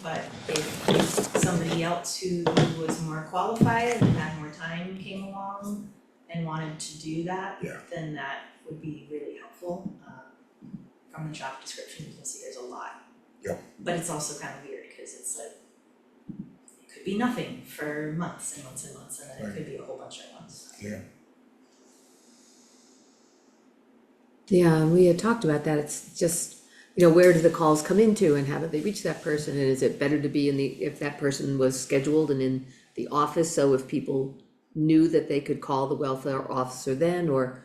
But if somebody else who was more qualified and had more time came along and wanted to do that, Yeah. then that would be really helpful. From the job description, you can see there's a lot. Yeah. But it's also kind of weird, cause it's like, it could be nothing for months and months and months, and then it Right. could be a whole bunch at once. Yeah. Yeah, and we had talked about that, it's just, you know, where do the calls come into and how do they reach that person, and is it better to be in the, if that person was scheduled and in the office, so if people knew that they could call the welfare officer then, or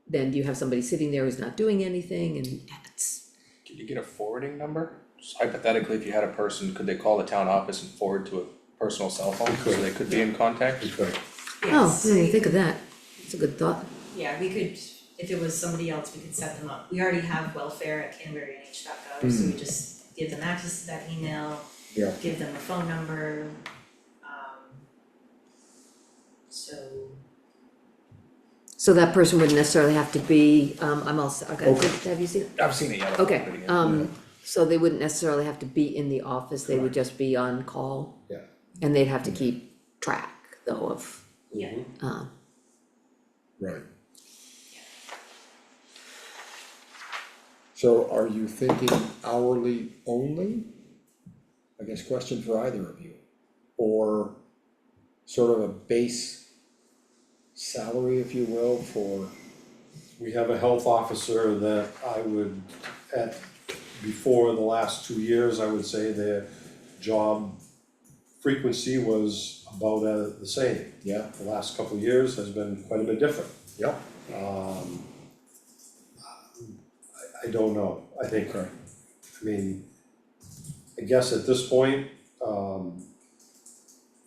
then do you have somebody sitting there who's not doing anything, and it's, Could you get a forwarding number? Just hypothetically, if you had a person, could they call the town office and forward to a personal cell phone, so they could be in contact? We could. oh, Yes, I didn't even think of that, it's a good thought. yeah, we could, if it was somebody else, we could set them up. We already have welfare at canterburynh.gov, so we just give them access to that email, Yeah. give them a phone number. So, So that person wouldn't necessarily have to be, I'm also, okay, Okay. have you seen it? I've seen it, yeah. Okay, so they wouldn't necessarily have to be in the office, they would just be on call? Yeah. And they'd have to keep track though of, yeah, Right. So are you thinking hourly only? I guess question for either of you, or sort of a base salary, if you will, for, We have a health officer that I would, before the last 2 years, I would say their job frequency was about the same. yeah, The last couple of years has been quite a bit different. yep, I don't know, I think, okay, I mean, I guess at this point,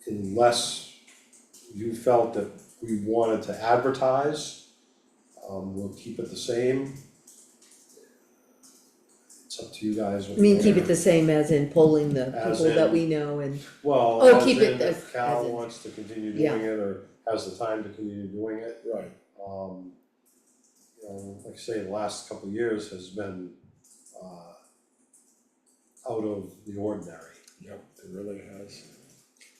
unless you felt that we wanted to advertise, we'll keep it the same. It's up to you guys. I mean, keep it the same as in polling the As people that in- we know and, Well, Oh, as keep in it if as Cal in- wants to continue Yeah. doing it or has the time to continue doing it. right, You know, like I say, the last couple of years has been, out of the ordinary. yep, it really has.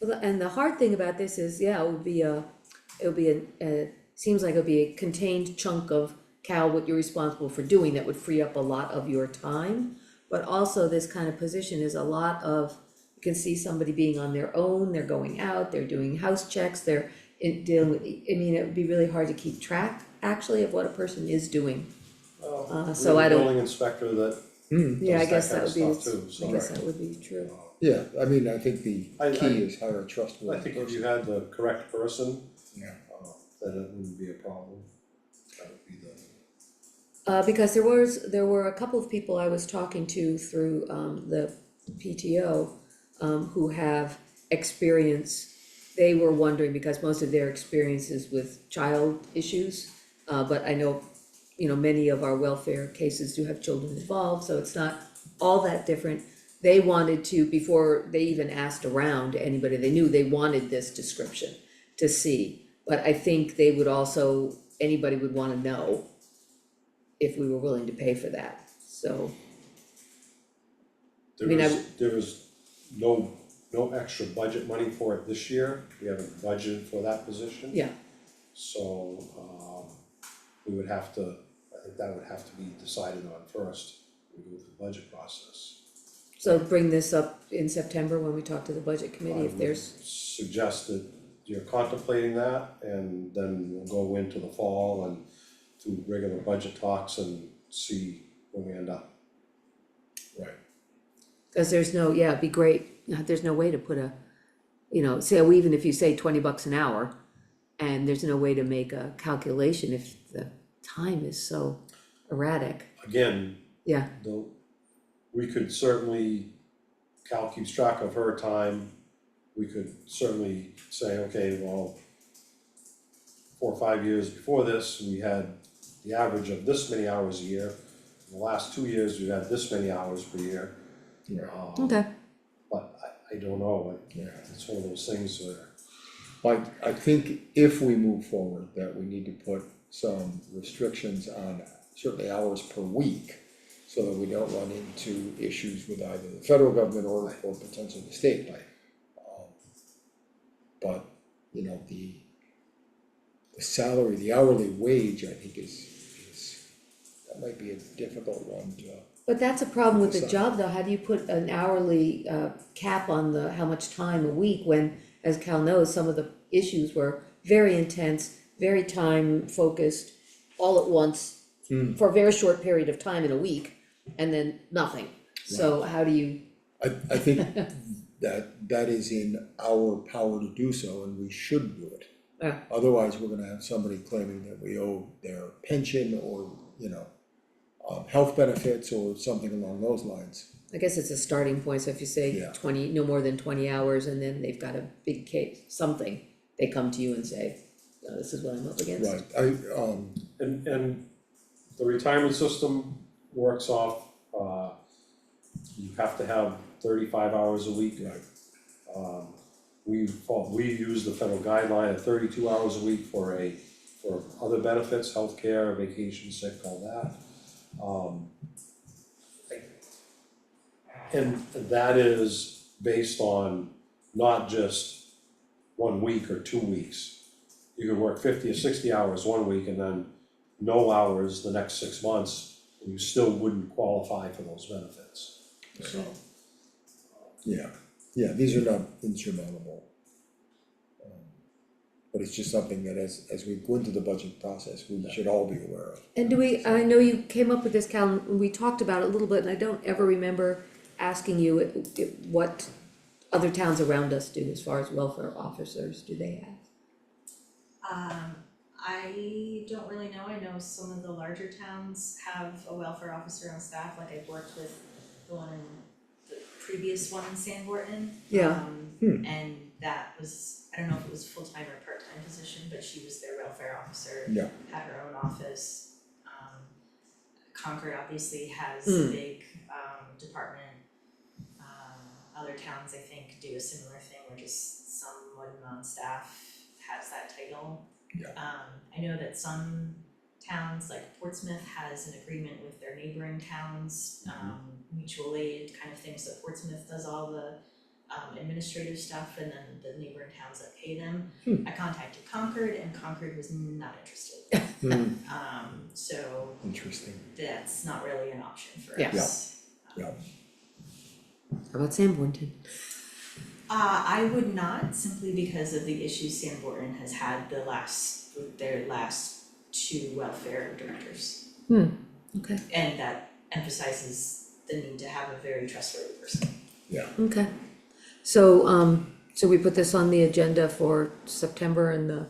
well, and the hard thing about this is, yeah, it would be seems like it would be a contained chunk of Cal, what you're responsible for doing, that would free up a lot of your time. But also this kind of position is a lot of, you can see somebody being on their own, they're going out, they're doing house checks, they're dealing with, I mean, it would be really hard to keep track actually of what a person is doing. Well, So we I have a don't- building inspector that Yeah, I does guess that that kind would of be, stuff too, so. I guess that would be true. Yeah, I mean, I think the I- key is hire a trustworthy I think if person. you had the correct person, Yeah, then it wouldn't be a problem. That would be the. Because there were a couple of people I was talking to through, the PTO, who have experience. They were wondering, because most of their experience is with child issues, but I know, you know, many of our welfare cases do have children involved, so it's not all that different. They wanted to, before they even asked around to anybody they knew, they wanted this description to see. But I think they would also, anybody would wanna know if we were willing to pay for that, so, There mean, is no extra budget money for it this year, we haven't budgeted for that position. yeah. So, we would have to, I think that would have to be decided on first, when we go through the budget process. So bring this up in September when we talk to the budget committee, if there's, Suggest that you're contemplating that, and then we'll go into the fall and do regular budget talks and see where we end up. right, cause there's no, yeah, it'd be great, there's no way to put a, you know, say, even if you say $20 an hour, and there's no way to make a calculation if the time is so erratic, Again, yeah, we could certainly, Cal keeps track of her time, we could certainly say, okay, well, 4 or 5 years before this, we had the average of this many hours a year. In the last 2 years, we've had this many hours per year. yeah, okay. But I don't know, yeah. it's one of those things where, I think if we move forward, that we need to put some restrictions on certainly hours per week, so that we don't run into issues with either the federal government or potentially the state. But, you know, the the salary, the hourly wage, I think is, that might be a difficult one to. But that's a problem with the Decide. job though, how do you put an hourly cap on the, how much time a week when, as Cal knows, some of the issues were very intense, very time focused, all at once, for a very short period of time in a week, and then nothing. So how do you, I think that is in our power to do so, and we should do it. Yeah. Otherwise, we're gonna have somebody claiming that we owe their pension or, health benefits or something along those lines. I guess it's a starting point, so if you say Yeah. 20, no more than 20 hours, and then they've got a big case, something, they come to you and say, this is what I'm up against. Right, And the retirement system works off, you have to have 35 hours a week. right, We use the federal guideline of 32 hours a week for other benefits, healthcare, vacation, sick, all that. And that is based on not just 1 week or 2 weeks. You could work 50 or 60 hours 1 week and then no hours the next 6 months, and you still wouldn't qualify for those benefits. So, yeah, these are not insurmountable. But it's just something that as we go into the budget process, we should all be aware of. And I know you came up with this, Cal, and we talked about it a little bit, and I don't ever remember asking you what other towns around us do as far as welfare officers, do they have? I don't really know, I know some of the larger towns have a welfare officer on staff, like I've worked with the previous one in Sandborton. Yeah. And that was, I don't know if it was full-time or part-time position, but she was their welfare officer. Yeah. Had her own office. Concord obviously has a big department. Other towns, I think, do a similar thing where just someone on staff has that title. Yeah. I know that some towns, like Portsmouth, has an agreement with their neighboring towns, mutual aid kind of thing, so Portsmouth does all the administrative stuff and then the neighboring towns that pay them. I contacted Concord and Concord was not interested. So Interesting. that's not really an option for Yeah. us. Yeah. How about Sanbornton? I would not, simply because of the issues Sanborn has had with their last 2 welfare directors. Okay, And that emphasizes the need to have a very trustworthy person. okay. So, so we put this on the agenda for September and the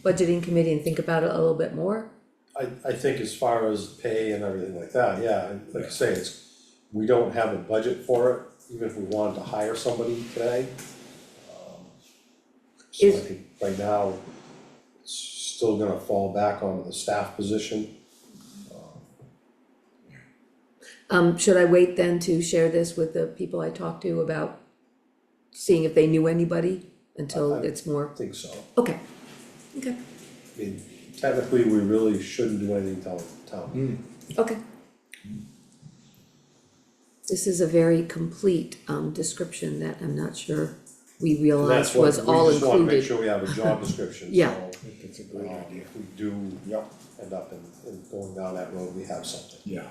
budgeting committee and think about it a little bit more? I think as far as pay and everything like that, yeah, like I say, we don't have a budget for it, even if we wanted to hire somebody today. So I think right now, it's still gonna fall back onto the staff position. Should I wait then to share this with the people I talked to about seeing if they knew anybody until it's more, I think so. okay, I mean, technically, we really shouldn't do anything till town. okay. This is a very complete description that I'm not sure we And realized that's what, was all we just wanna make included. sure we have a job description, so. Yeah. I think that's a great idea. If we do end up in going down that road, we have something. Yeah.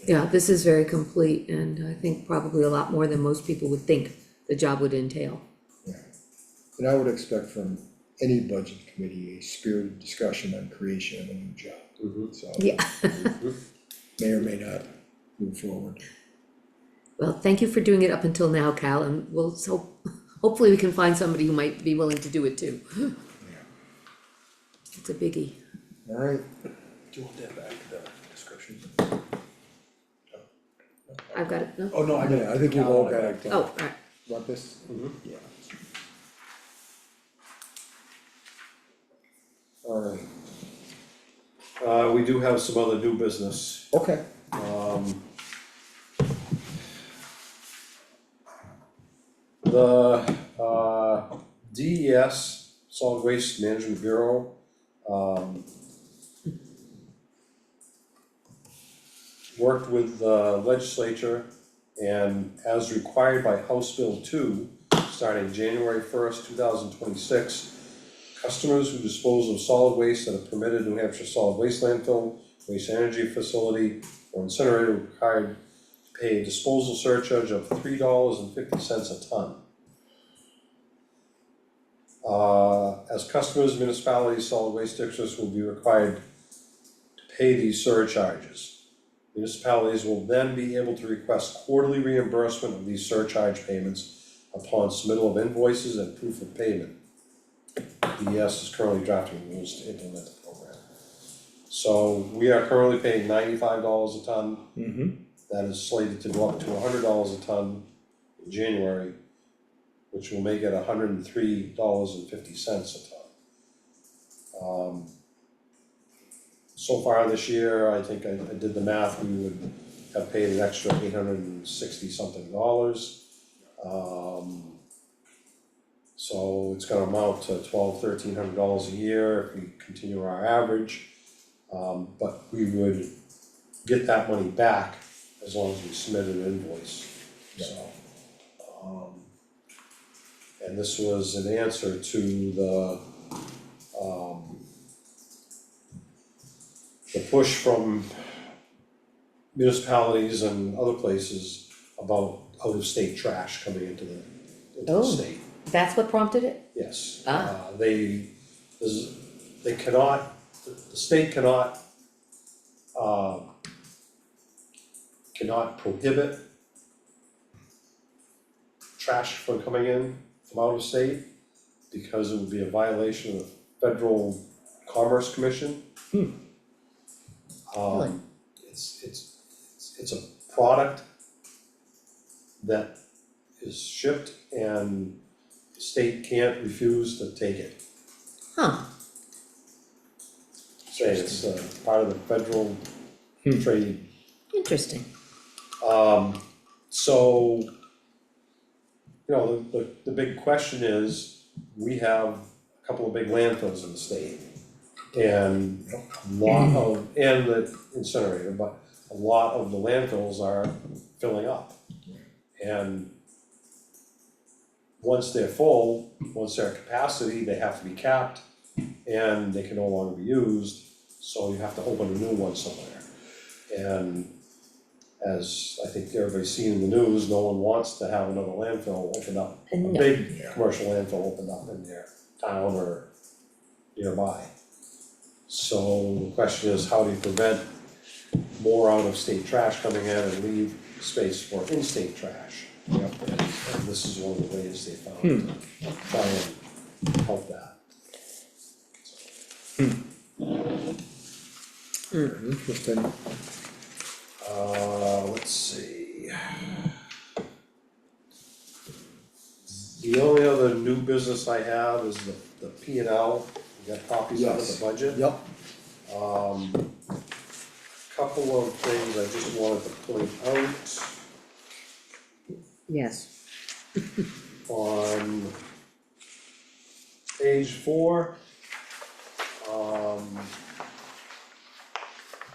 Yeah, this is very complete and I think probably a lot more than most people would think the job would entail. Yeah, and I would expect from any budget committee a spirited discussion on creation of a new job, so. Yeah. May or may not move forward. Well, thank you for doing it up until now, Cal, and hopefully we can find somebody who might be willing to do it too. It's a biggie. Alright, Do you want that back, the description? I've got it, no? Oh, no, I got it. I think we've all got it. Oh, alright, Want this? Yeah. Alright, We do have some other new business. okay, The DES, Solid Waste Management Bureau, worked with the legislature and as required by House Bill 2, starting January 1st, 2026, Customers who dispose of solid waste at a permitted New Hampshire solid waste landfill, waste energy facility, or incinerator required to pay a disposal surcharge of $3.50 a ton. As customers, municipalities, solid waste districts will be required to pay these surcharges. Municipalities will then be able to request quarterly reimbursement of these surcharge payments upon submittal of invoices and proof of payment. DES is currently drafting rules to implement the program. So we are currently paying $95 a ton. Mm-hmm. That is slated to go up to $100 a ton in January, which will make it $103.50 a ton. So far this year, I think I did the math, we would have paid an extra $860 something. So it's gonna amount to $1,300 a year if we continue our average. But we would get that money back as long as we submit an invoice, so. And this was an answer to the push from municipalities and other places about out-of-state trash coming into the Oh. state. That's what prompted it? Yes. Ah. They cannot, the state cannot prohibit trash from coming in from out of state because it would be a violation of the Federal Commerce Commission. Really? It's a product that is shipped and the state can't refuse to take it. Huh, Say it's part of the federal trade. interesting. So, you know, the big question is, we have a couple of big landfills in the state. And a lot of, and the incinerator, but a lot of the landfills are filling up. And once they're full, once they're at capacity, they have to be capped and they can no longer be used, so you have to open a new one somewhere. And as I think everybody's seen in the news, no one wants to have another landfill open up, a No. big commercial landfill opened up in their town or nearby. So the question is, how do you prevent more out-of-state trash coming in and leave space for in-state trash? And this is one of the ways they found to try and help that. Interesting. Let's see. The only other new business I have is the P and L, we got copies of Yes. the budget. Yep. Couple of things I just wanted to point out. Yes. On page 4,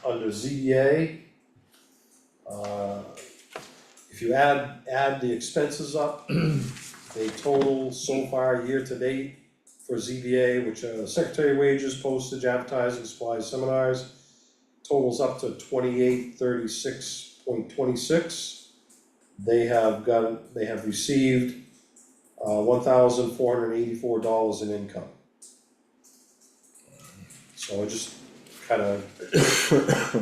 under ZBA, if you add the expenses up, they total so far year to date for ZBA, which are secretary wages, postage, advertising, supplies, seminars, totals up to 2836.26. They have received $1,484 in income. So I just kinda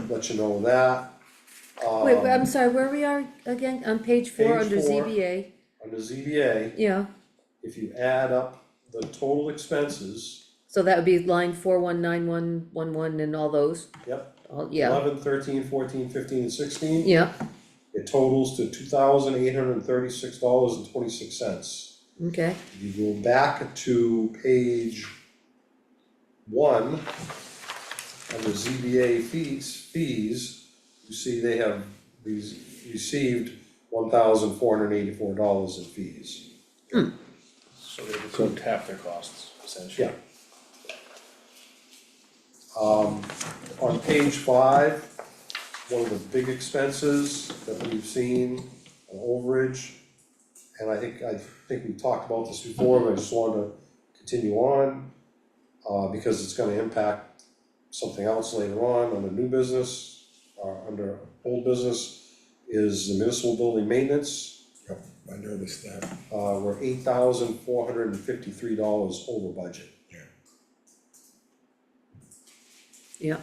let you know that. Wait, I'm sorry, where we are again, on page 4 Page under 4. ZBA, Under ZBA, yeah, if you add up the total expenses, so that would be line 419111 and all those, yep, all, yeah, 11, 13, 14, 15, and 16. yeah, It totals to $2,836.26. okay, If you go back to page 1, under ZBA fees, you see they have received $1,484 in fees. So they've recouped half their costs, essentially. Yeah. On page 5, one of the big expenses that we've seen, an overage, and I think we talked about this before, but I just wanted to continue on. because it's gonna impact something else later on under new business, under old business, is the municipal building maintenance. Yep, I noticed that. We're $8,453 over budget. Yeah.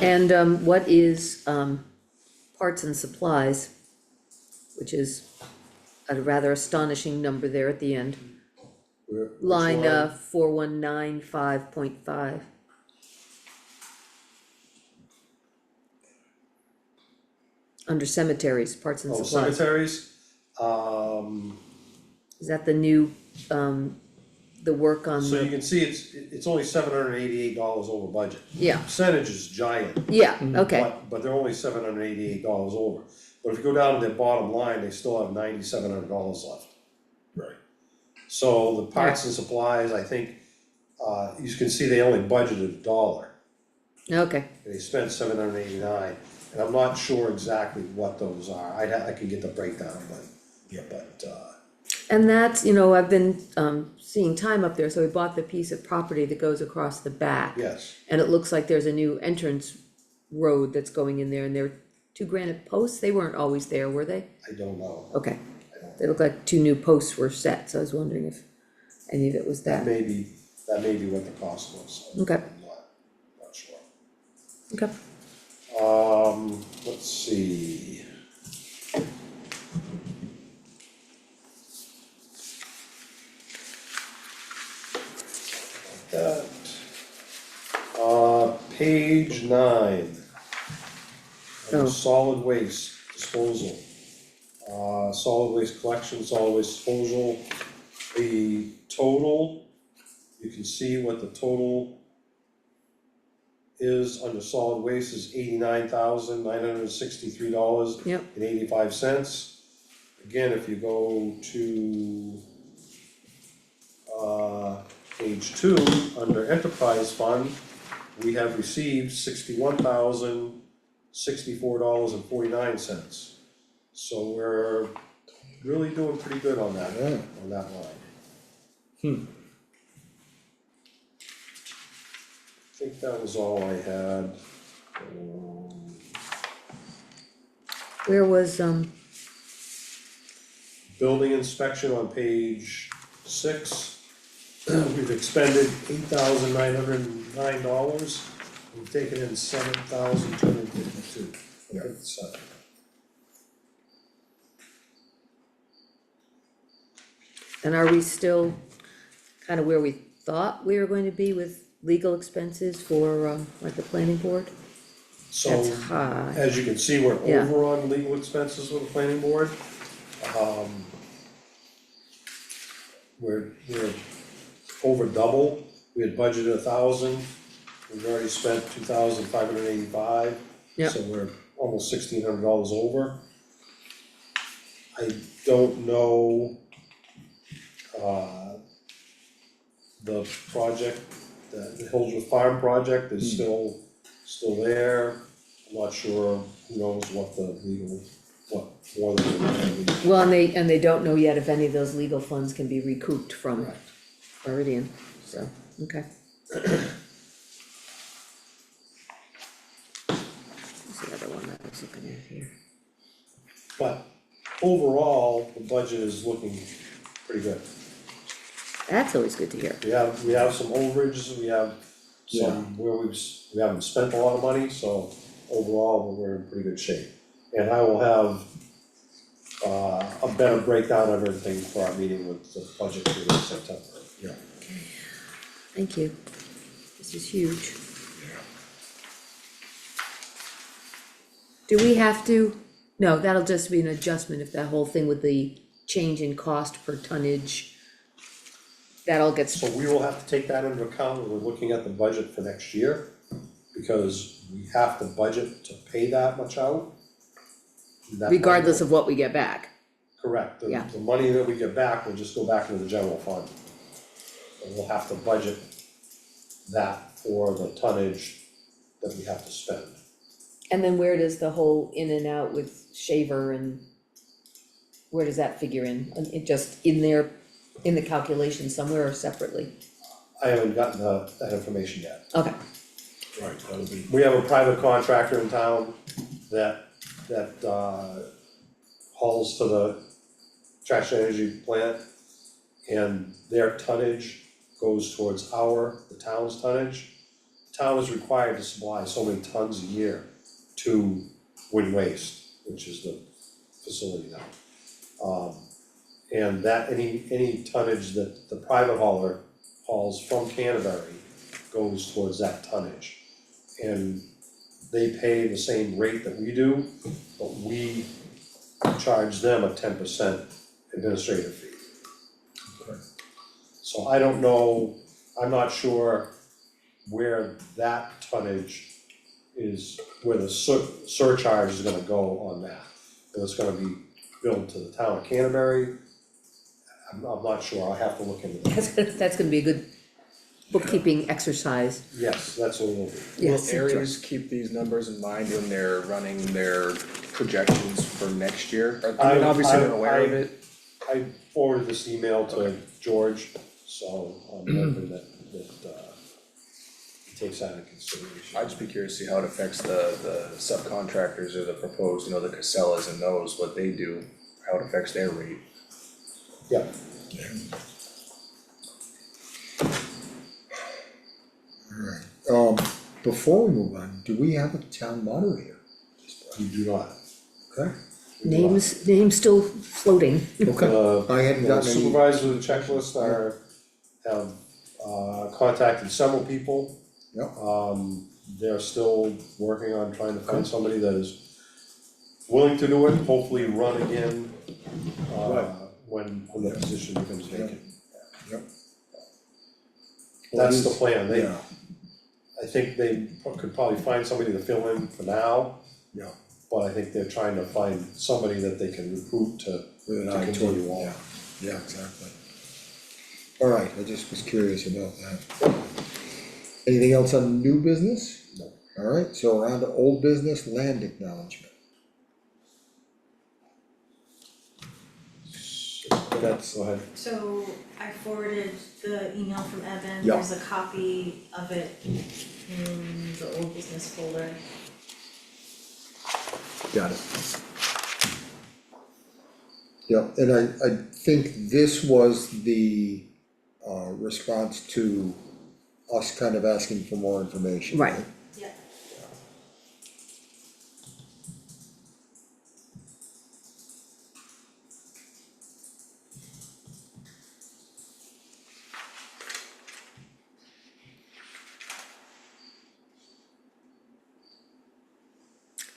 And what is parts and supplies, which is a rather astonishing number there at the end. Which Line line? 4195.5. Under cemeteries, parts and Oh, supplies. cemeteries, Is that the new, the work on so you the, can see it's only $788 over budget. yeah, Percentage is giant, yeah, okay, but they're only $788 over. But if you go down to their bottom line, they still have $9,700 left. Right. So the parts and supplies, I think, you can see they only budgeted $1, okay. and they spent $789. And I'm not sure exactly what those are, I can get the breakdown, but, Yeah. And that's, you know, I've been seeing time up there, so we bought the piece of property that goes across the back. yes, And it looks like there's a new entrance road that's going in there, and there are 2 granite posts, they weren't always there, were they? I don't know. Okay, they look like 2 new posts were set, so I was wondering if any of it was That that, may be what the cost was. Okay. I'm not sure. okay. Let's see. That, page 9. Oh. Solid waste disposal. Solid waste collection, solid waste disposal. The total, you can see what the total is under solid waste is $89,963 Yep. and 85 cents. Again, if you go to page 2, under enterprise fund, we have received $61,064.49. So we're really doing pretty good on that Yeah. line. I think that was all I had. Where was, Building inspection on page 6. We've expended $8,909, we've taken in $7,252. Yeah. and are we still kind of where we thought we were going to be with legal expenses for, like the planning board? So, That's high, as you can see, we're Yeah. over on legal expenses with the planning board. We're over double, we had budgeted 1,000, we've already spent 2,585. Yep. So we're almost $1,600 over. I don't know, the project, the Hillsworth Farm project is still there. I'm not sure, who knows what the legal, what more than the well, and they don't know yet if any of those legal funds can be recouped from Right. Meridian, so, okay. What's the other one that I was looking at here? But overall, the budget is looking pretty good. That's always good to hear. We have some overages, we have some where we haven't spent a lot of money, so overall, we're in pretty good shape. And I will have a better breakdown of everything for our meeting with the budget for this September. Yeah. Thank you. This is huge. Do we have to, no, that'll just be an adjustment if that whole thing with the change in cost per tonnage, that all gets, So we will have to take that into account when we're looking at the budget for next year, because we have to budget to pay that much out. That regardless money of what we get back. Correct, Yeah. the money that we get back will just go back into the general fund. And we'll have to budget that for the tonnage that we have to spend. And then where does the whole in and out with Shaver and where does that figure in? It just in there in the calculation somewhere or separately? I haven't gotten that information yet. Okay, Right, that'll be. We have a private contractor in town that hauls to the trash energy plant. And their tonnage goes towards the town's tonnage. The town is required to supply so many tons a year to Wind Waste, which is the facility now. And that any tonnage that the private hauler hauls from Canterbury goes towards that tonnage. And they pay the same rate that we do, but we charge them a 10% administrative fee. Okay. So I don't know, I'm not sure where that tonnage is, where the surcharge is gonna go on that. If it's gonna be billed to the town of Canterbury, I'm not sure, I'll have to look into that. that's gonna be a good bookkeeping exercise, Yes, that's what we'll do. yes. Will areas keep these numbers in mind when they're running their projections for next year? I mean, obviously they're aware of it. I forwarded this email to George, so I'm hoping that he takes that into consideration. I'd just be curious to see how it affects the subcontractors or the proposed, the Casellas and those, what they do, how it affects their rate. Yeah, Alright, before we move on, do we have a town moderator? we do not. Okay, We do not. Names still floating. okay, I hadn't The gotten any. supervisors of the checklist have contacted several people. Yep. They're still working on trying to find somebody that is willing to do it, hopefully run again, Right. when the position becomes vacant. Yep. That's the plan, Yeah, I think they could probably find somebody to fill in for now. Yeah. But I think they're trying to find somebody that they can recruit to with an to eye continue toward, on. yeah, yeah, exactly. Alright, I just was curious about that. Anything else on new business? No. Alright, so around to old business, land acknowledgement. That's, Go ahead. So I forwarded the email from Evan, Yeah. there's a copy of it in the old business folder. got it. Yeah, and I think this was the response to us kind of asking for more information, right? Right. Yeah.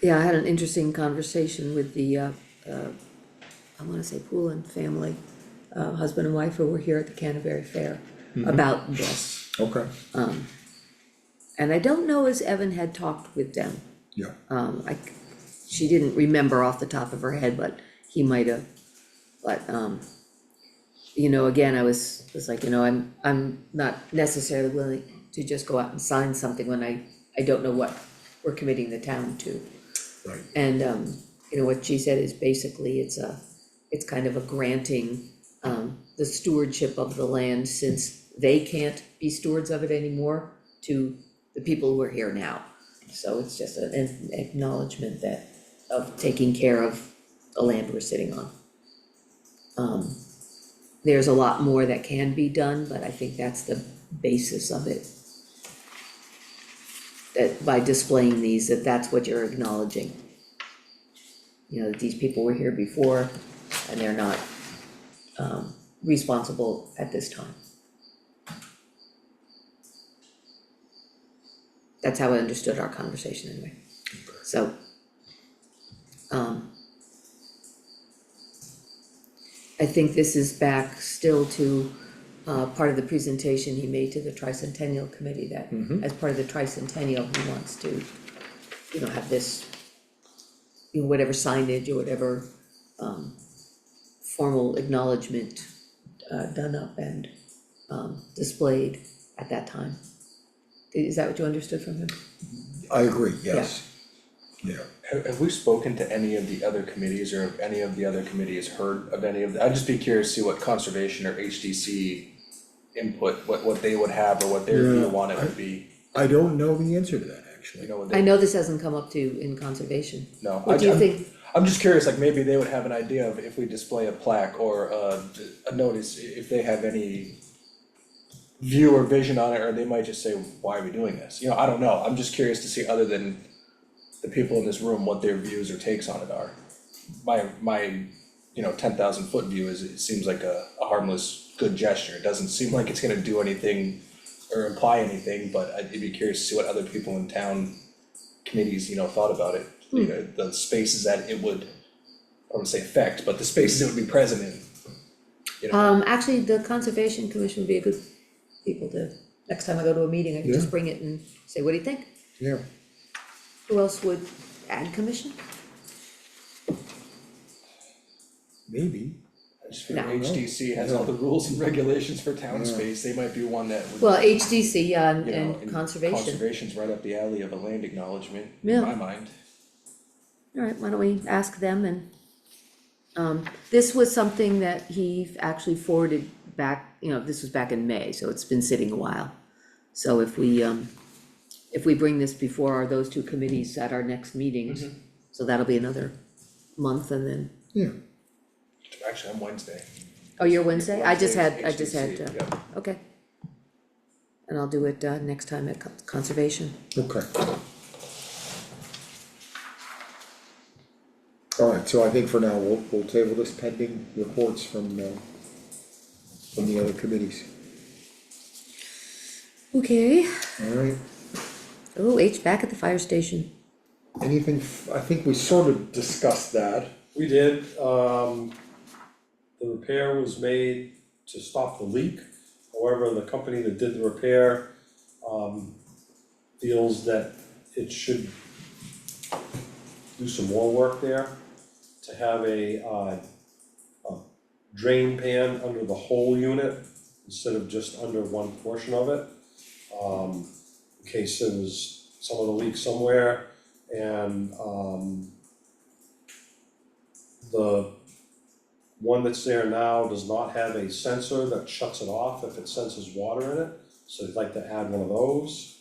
Yeah, I had an interesting conversation with the, I wanna say Poulin family, husband and wife who were here at the Canterbury Fair about this. Okay, And I don't know as Evan had talked with them. yeah, She didn't remember off the top of her head, but he might have. But, again, I was like, I'm not necessarily willing to just go out and sign something when I don't know what we're committing the town to. right, And, what she said is basically it's kind of a granting, the stewardship of the land since they can't be stewards of it anymore to the people who are here now. So it's just an acknowledgement of taking care of the land we're sitting on. There's a lot more that can be done, but I think that's the basis of it. That by displaying these, that's what you're acknowledging. That these people were here before and they're not responsible at this time. That's how I understood our conversation anyway. So, I think this is back still to part of the presentation he made to the tricentennial committee that as part of the tricentennial, he wants to, have this, whatever signage or whatever formal acknowledgement done up and displayed at that time. Is that what you understood from him? I agree, yes. Yeah. Have we spoken to any of the other committees, or have any of the other committees heard of any of the, I'd just be curious to see what conservation or HDC input, what they would have, or what their Yeah, view on it would be, I don't know the answer to that, you actually. know, what I they, know this hasn't come up to in conservation. no, What do you I'm- think? I'm just curious, like maybe they would have an idea of if we display a plaque or a notice, if they have any view or vision on it, or they might just say, why are we doing this? You know, I don't know, I'm just curious to see, other than the people in this room, what their views or takes on it are. My, you know, 10,000 foot view is, it seems like a harmless, good gesture, it doesn't seem like it's gonna do anything or imply anything, but I'd be curious to see what other people in town committees, you know, thought about it. You know, the spaces that it would, I wouldn't say affect, but the spaces it would be present in. You know, Actually, the conservation commission would be a good people to, next time I go to a meeting, I can just bring it and say, what do you think? Yeah, Who else would, ag commission? maybe, I just feel No. HDC has all the rules and regulations for town Yeah. space, they might be one that would. Well, HDC, yeah, You know, and conservation. Conservation's right up the alley of a land acknowledgement, Yeah. in my mind. Alright, why don't we ask them and, this was something that he actually forwarded back, you know, this was back in May, so it's been sitting a while. So if we bring this before those two committees at our next meetings, so that'll be another month and then, yeah, Actually, I'm Wednesday. oh, you're Wednesday? I just had, HDC, yeah. okay. And I'll do it, next time at conservation. okay. Alright, so I think for now, we'll table this pending reports from the other committees, Okay. alright? Oh, HVAC at the fire station. Anything, I think we sort of discussed that. We did, the repair was made to stop the leak. However, the company that did the repair, feels that it should do some more work there. To have a drain pan under the whole unit instead of just under one portion of it. In case there was some of the leak somewhere, and the one that's there now does not have a sensor that shuts it off if it senses water in it, so I'd like to add one of those.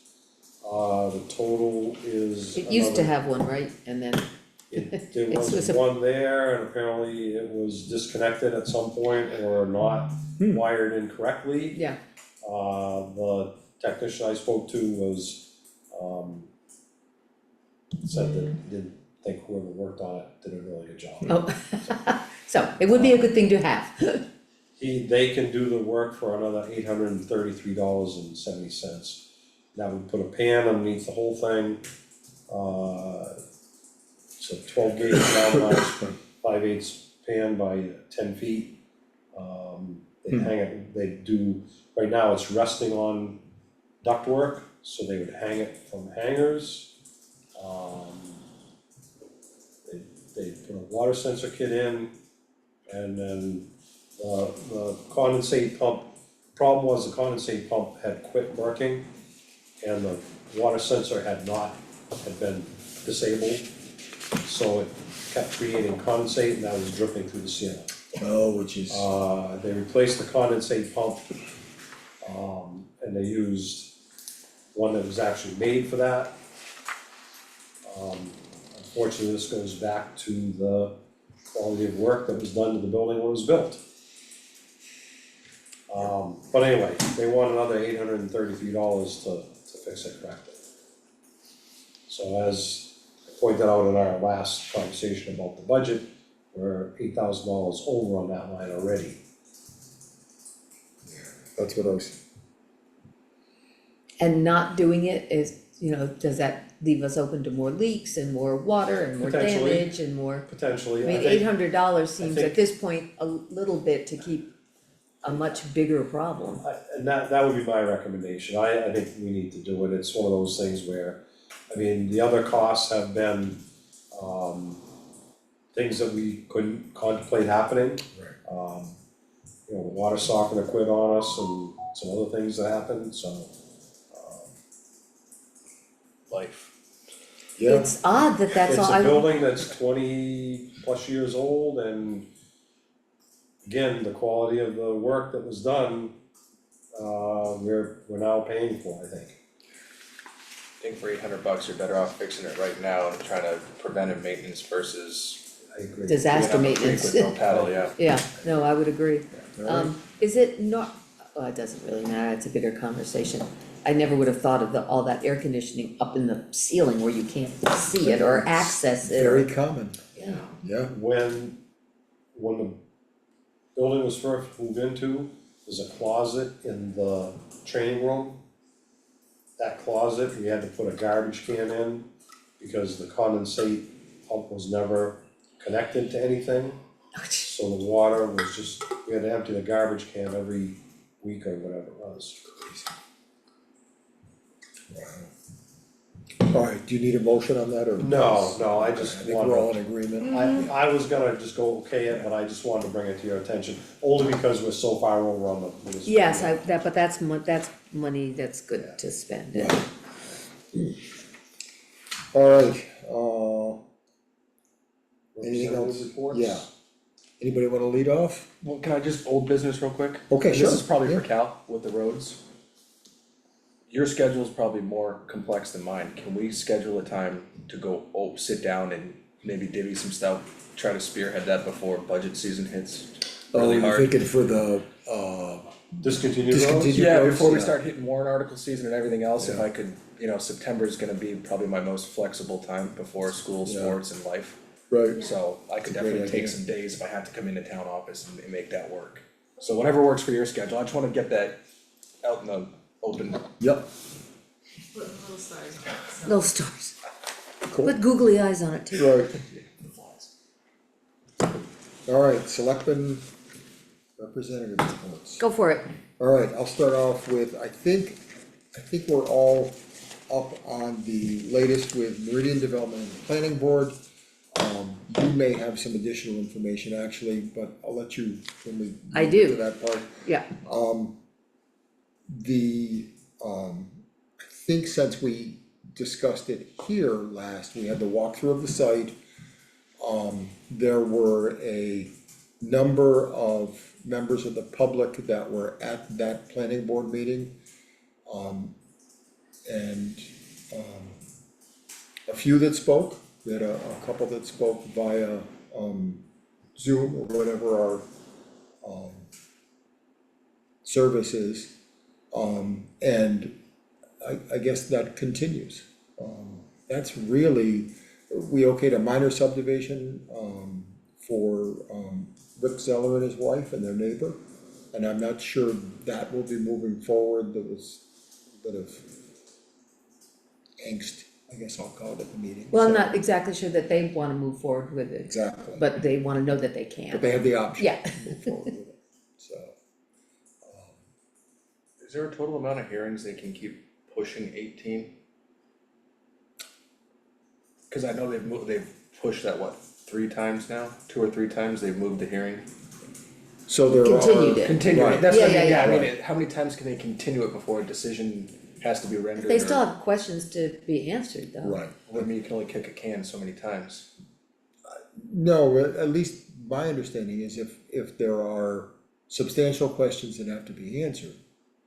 The total is It used to another- have one, right? And then, there It's was a- one there, and apparently it was disconnected at some point or not wired incorrectly. yeah, The technician I spoke to was, said that he didn't think whoever worked on it did a really good job. oh, so it would be a good thing to have. They can do the work for another $833.70. That would put a pan underneath the whole thing. It's a 12 gauge galvanized 5/8 pan by 10 feet. They hang it, they do, right now it's resting on ductwork, so they would hang it from hangers. They put a water sensor kit in, and then the condensate pump, problem was the condensate pump had quit working, and the water sensor had been disabled, so it kept creating condensate, and that was dripping through the ceiling. Oh, which is, They replaced the condensate pump, and they used one that was actually made for that. Unfortunately, this goes back to the quality of work that was done to the building when it was built. But anyway, they want another $833 to fix it correctly. So as I pointed out in our last conversation about the budget, we're $8,000 over on that line already. that's what I was, And not doing it is, you know, does that leave us open to more leaks and more water and more Potentially. damage and more? Potentially, I I mean, think, $800 seems think- at this point a little bit to keep a much bigger problem. and that would be my recommendation, I think we need to do it, it's one of those things where, I mean, the other costs have been, things that we couldn't contemplate happening. Right. You know, the water softener quit on us and some other things that happened, so, Life. Yeah, it's odd that that's It's all, a building that's 20+ years old, and again, the quality of the work that was done, we're now paying for, I think. I think for $800, you're better off fixing it right now and trying to preventive maintenance versus I agree. disaster being on the creek maintenance. with no paddle, yeah. Yeah, no, I would agree. alright, Is it not, well, it doesn't really matter, it's a bigger conversation. I never would have thought of all that air conditioning up in the ceiling where you can't see it or access it. very common, Yeah, yeah, When the building was first moved into, there's a closet in the training room. That closet, we had to put a garbage can in because the condensate pump was never connected to anything. So the water was just, we had to empty the garbage can every week or whatever it was. alright, do you need a motion on that, or? No, I I just think we're all wanted, in agreement, I was gonna just go okay it, but I just wanted to bring it to your attention, only because we're so far over on the municipal. yes, but that's money that's good to spend, yeah. alright, anything Representative else? reports? Yeah. Anybody wanna lead off? Well, can I just, old business real quick? Okay, And sure, This is probably for yeah. Cal with the roads. Your schedule is probably more complex than mine, can we schedule a time to go, sit down and maybe divvy some stuff? Try to spearhead that before budget season hits Oh, really you're hard. thinking for the, Discontinued roads? Discontinued- Yeah, roads, before we yeah. start hitting warrant article season and everything else, if Yeah. I could, September is gonna be probably my most flexible time before school, Yeah. sports and life. right, So I could That's a great definitely take idea. some days if I had to come into town office and make that work. So whatever works for your schedule, I just wanna get that out in the open. yep, Little stars, so. Little stars, cool, put googly eyes on it too. right. Alright, selectmen representative reports. Go for it. Alright, I'll start off with, I think we're all up on the latest with Meridian Development and the Planning Board. You may have some additional information actually, but I'll let you, when we I move do. to that part. Yeah, I think since we discussed it here last, we had the walkthrough of the site. There were a number of members of the public that were at that planning board meeting. And a few that spoke, we had a couple that spoke via Zoom or whatever our service is. And I guess that continues. That's really, we okayed a minor subdivision for Rick Zeller and his wife and their neighbor. And I'm not sure that will be moving forward, there was a bit of angst, I guess I'll call it at the meeting. well, I'm so- not exactly sure that they wanna move forward with it, Exactly, but they wanna know that they can. but they have the option Yeah. to move forward with it, so. Is there a total amount of hearings they can keep pushing 18? Cause I know they've pushed that, what, 3 times now, 2 or 3 times they've moved the hearing? So there are. Continued it. Continue Right. it, that's what I Yeah, mean, yeah, yeah, I mean, yeah. how many times can they continue it before a decision has to be rendered? They still or- have questions to be answered though. Right, I mean, you can only kick a can so many times. no, at least my understanding is if there are substantial questions that have to be answered.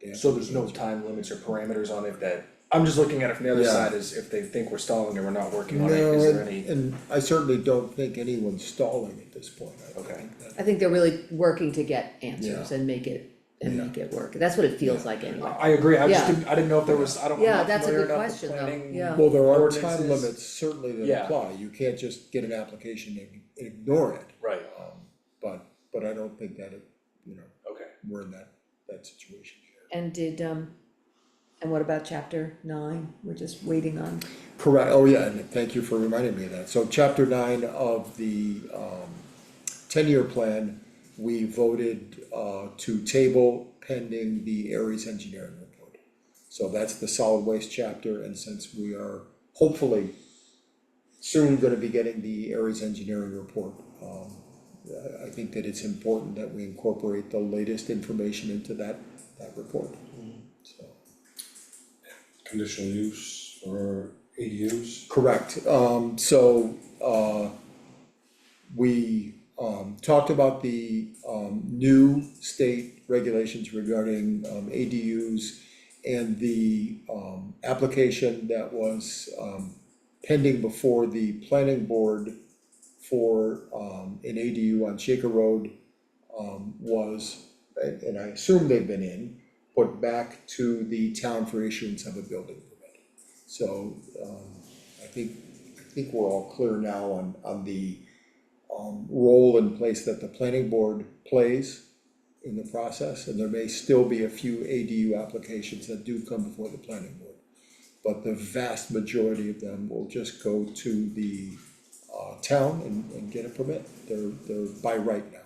they have So to be there's no answered. time limits or parameters on it that, I'm just looking at it from the other Yeah. side, is if they think we're stalling or we're not working on it, No, is there any? and I certainly don't think anyone's stalling at this point, I Okay. think that. I think they're really working to get answers Yeah. and make it Yeah. work, that's what it feels like anyway. I agree, I just Yeah. didn't, I didn't know if there was, I don't, I'm Yeah, not that's a familiar good enough with question, though. planning Yeah. Well, there are time ordinances. limits certainly that Yeah. apply, you can't just get an application and ignore it. Right, But I don't think that it, okay. we're in that situation here. And and what about chapter 9, we're just waiting on, Correct, oh yeah, and thank you for reminding me of that, so chapter 9 of the 10-year plan, we voted to table pending the Aries engineering report. So that's the solid waste chapter, and since we are hopefully soon gonna be getting the Aries engineering report, I think that it's important that we incorporate the latest information into that report, so. Conditional use for ADUs? Correct, we, talked about the, new state regulations regarding, ADUs and the, application that was, pending before the planning board for, an ADU on Shaker Road, was, and I assume they've been put back to the town for issuance of a building permit. So, I think we're all clear now on the, role and place that the planning board plays in the process, and there may still be a few ADU applications that do come before the planning board. But the vast majority of them will just go to the, town and get a permit, they're by right now,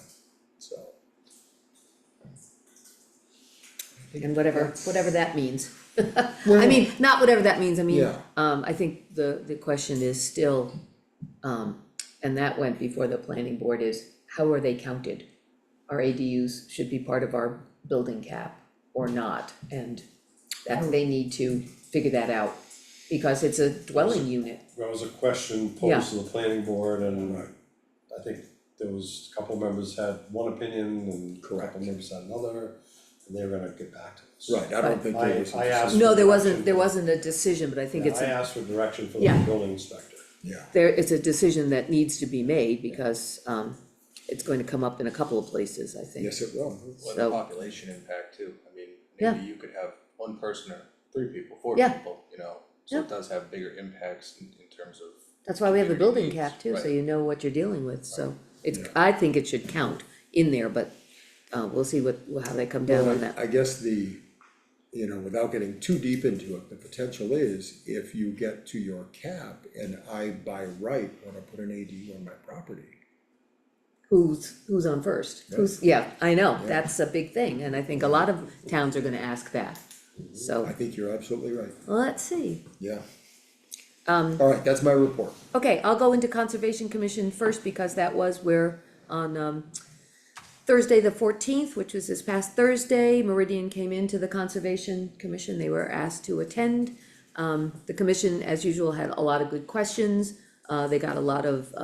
so. And whatever that means. I Well, mean, not whatever that means, I mean, Yeah. I think the question is still, and that went before the planning board, is how are they counted? Our ADUs should be part of our building cap or not, and that they need to figure that out, because it's a dwelling unit. That was a question posed to the planning board, and I think there was a couple members had one opinion and a Correct. couple members had another, and they were gonna get back to us. Right, I don't think there was. a I asked decision. No, there direction. wasn't a decision, but I think it's I a, asked for direction from the Yeah. building inspector. Yeah, it's a decision that needs to be made, because, it's going to come up in a couple of places, I think. yes, it will. Well, So- the population impact too, I mean, Yeah. maybe you could have one person or 3 people, 4 Yeah. people, you know, so Yeah. it does have bigger impacts in terms of. That's why we have the building community needs, cap too, so right. you know what you're dealing with, so it's, Yeah. I think it should count in there, but, we'll see how they come down Well, on that. I guess without getting too deep into it, the potential is if you get to your cap and I by right wanna put an ADU on my property. Who's on first? Yeah, I know, that's a big thing, and I think a lot of towns are gonna ask that, so, I think you're absolutely right, well, let's see. yeah. Alright, that's my report. Okay, I'll go into Conservation Commission first, because that was where on, Thursday the 14th, which was this past Thursday, Meridian came into the Conservation Commission, they were asked to attend. The commission, as usual, had a lot of good questions, they got a lot of,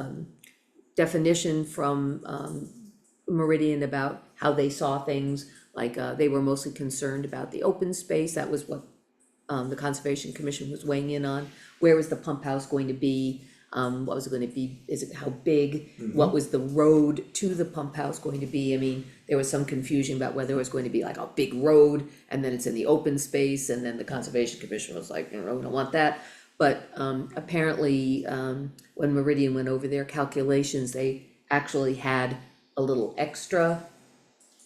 definition from, Meridian about how they saw things, like, they were mostly concerned about the open space, that was what, the Conservation Commission was weighing in on. Where was the pump house going to be? What was it gonna be? Is it how big? What was the road to the pump house going to be? I mean, there was some confusion about whether it was going to be like a big road and then it's in the open space, and then the Conservation Commission was like, no, we don't want that. But apparently, when Meridian went over their calculations, they actually had a little extra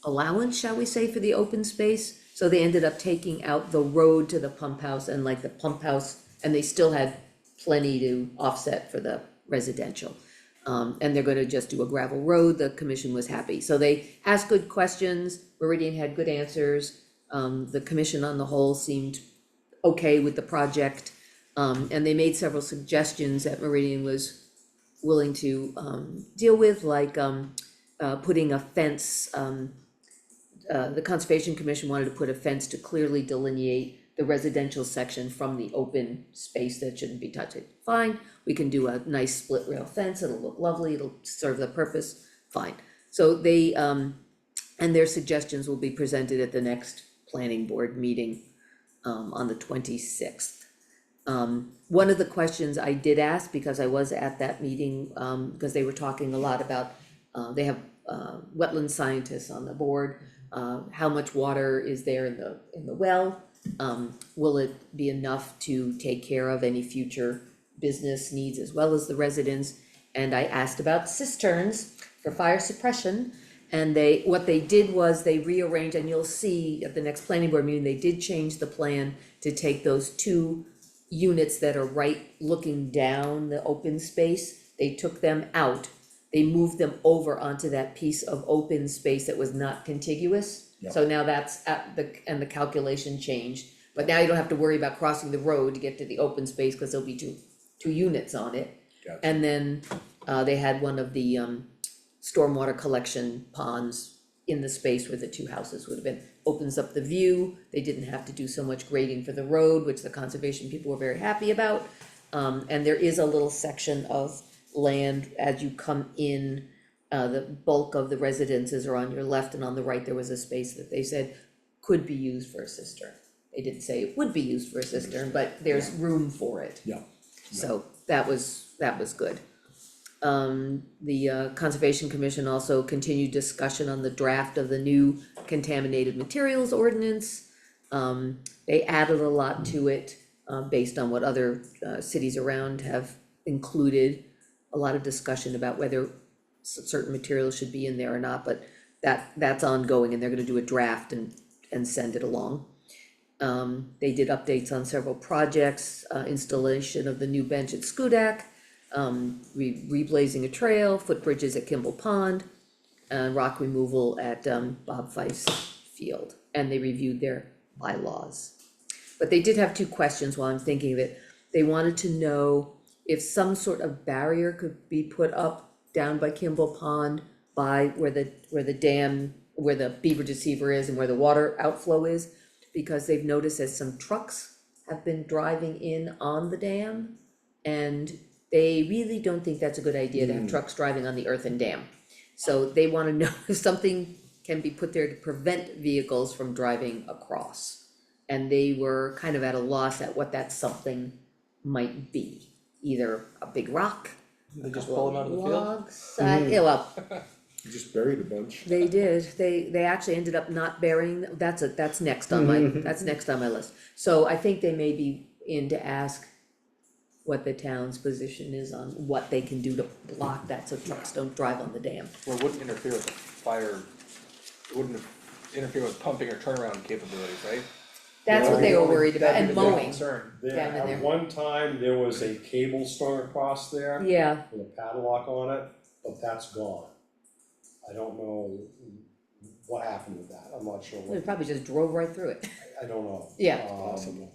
allowance, shall we say, for the open space. So they ended up taking out the road to the pump house and like the pump house, and they still had plenty to offset for the residential. And they're gonna just do a gravel road, the commission was happy. So they asked good questions, Meridian had good answers. The commission on the whole seemed okay with the project. And they made several suggestions that Meridian was willing to, deal with, like, putting a fence, the Conservation Commission wanted to put a fence to clearly delineate the residential section from the open space that shouldn't be touched. Fine, we can do a nice split rail fence, it'll look lovely, it'll serve the purpose, fine. So they, and their suggestions will be presented at the next planning board meeting, on the 26th. One of the questions I did ask, because I was at that meeting, because they were talking a lot about, they have, wetland scientists on the board, how much water is there in the well? Will it be enough to take care of any future business needs as well as the residents? And I asked about cisterns for fire suppression, and what they did was they rearranged, and you'll see at the next planning board meeting, they did change the plan to take those 2 units that are right looking down the open space, they took them out. They moved them over onto that piece of open space that was not contiguous. Yep. So now that's and the calculation changed, but now you don't have to worry about crossing the road to get to the open space, because there'll be two units on it. Gotcha. And then, they had one of the, stormwater collection ponds in the space where the 2 houses would have been, opens up the view, they didn't have to do so much grading for the road, which the conservation people were very happy about. And there is a little section of land as you come in. The bulk of the residences are on your left, and on the right, there was a space that they said could be used for a cistern. They didn't say it would be used for a cistern, but there's room for it. Yeah. So that was good. The Conservation Commission also continued discussion on the draft of the new contaminated materials ordinance. They added a lot to it, based on what other cities around have included. A lot of discussion about whether certain materials should be in there or not, but that's ongoing, and they're gonna do a draft and send it along. They did updates on several projects, installation of the new bench at Skudak, reblazing a trail, footbridges at Kimball Pond, rock removal at Bob Fife's field, and they reviewed their bylaws. But they did have two questions while I'm thinking of it. They wanted to know if some sort of barrier could be put up down by Kimball Pond by where the dam, where the beaver deceiver is and where the water outflow is, because they've noticed as some trucks have been driving in on the dam, and they really don't think that's a good idea to have trucks driving on the earthen dam. So they wanna know if something can be put there to prevent vehicles from driving across. And they were kind of at a loss at what that something might be, either a big rock, They just couple pull them out of the field? logs, yeah, well, You just buried a bunch. they did, they actually ended up not burying, that's next on my, that's next on my list. So I think they may be in to ask what the town's position is on what they can do to block that, so trucks don't drive on the dam. Well, it wouldn't interfere with the fire, it wouldn't interfere with pumping or turnaround capabilities, right? That's what they were worried about, That'd and be the big mowing, concern. There, Down in there. at one time, there was a cable strung across there yeah, with a padlock on it, but that's gone. I don't know what happened with that, I'm not sure they what, probably just drove right through it. I don't know. Yeah. Possible.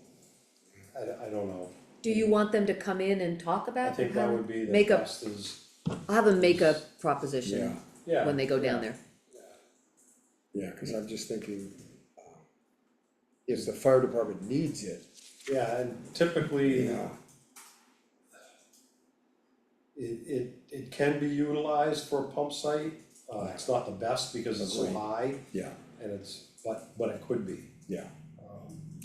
I don't know, Do you want them to come in and talk I about think how that to would be the make a, best is, I'll have them make a proposition Yeah, yeah. when they go down there. yeah, cause I'm just thinking, if the fire department needs it, Yeah, and typically, yeah, it can be utilized for a pump site. It's not the best because it's so Agreed. high yeah, and but it could be. yeah.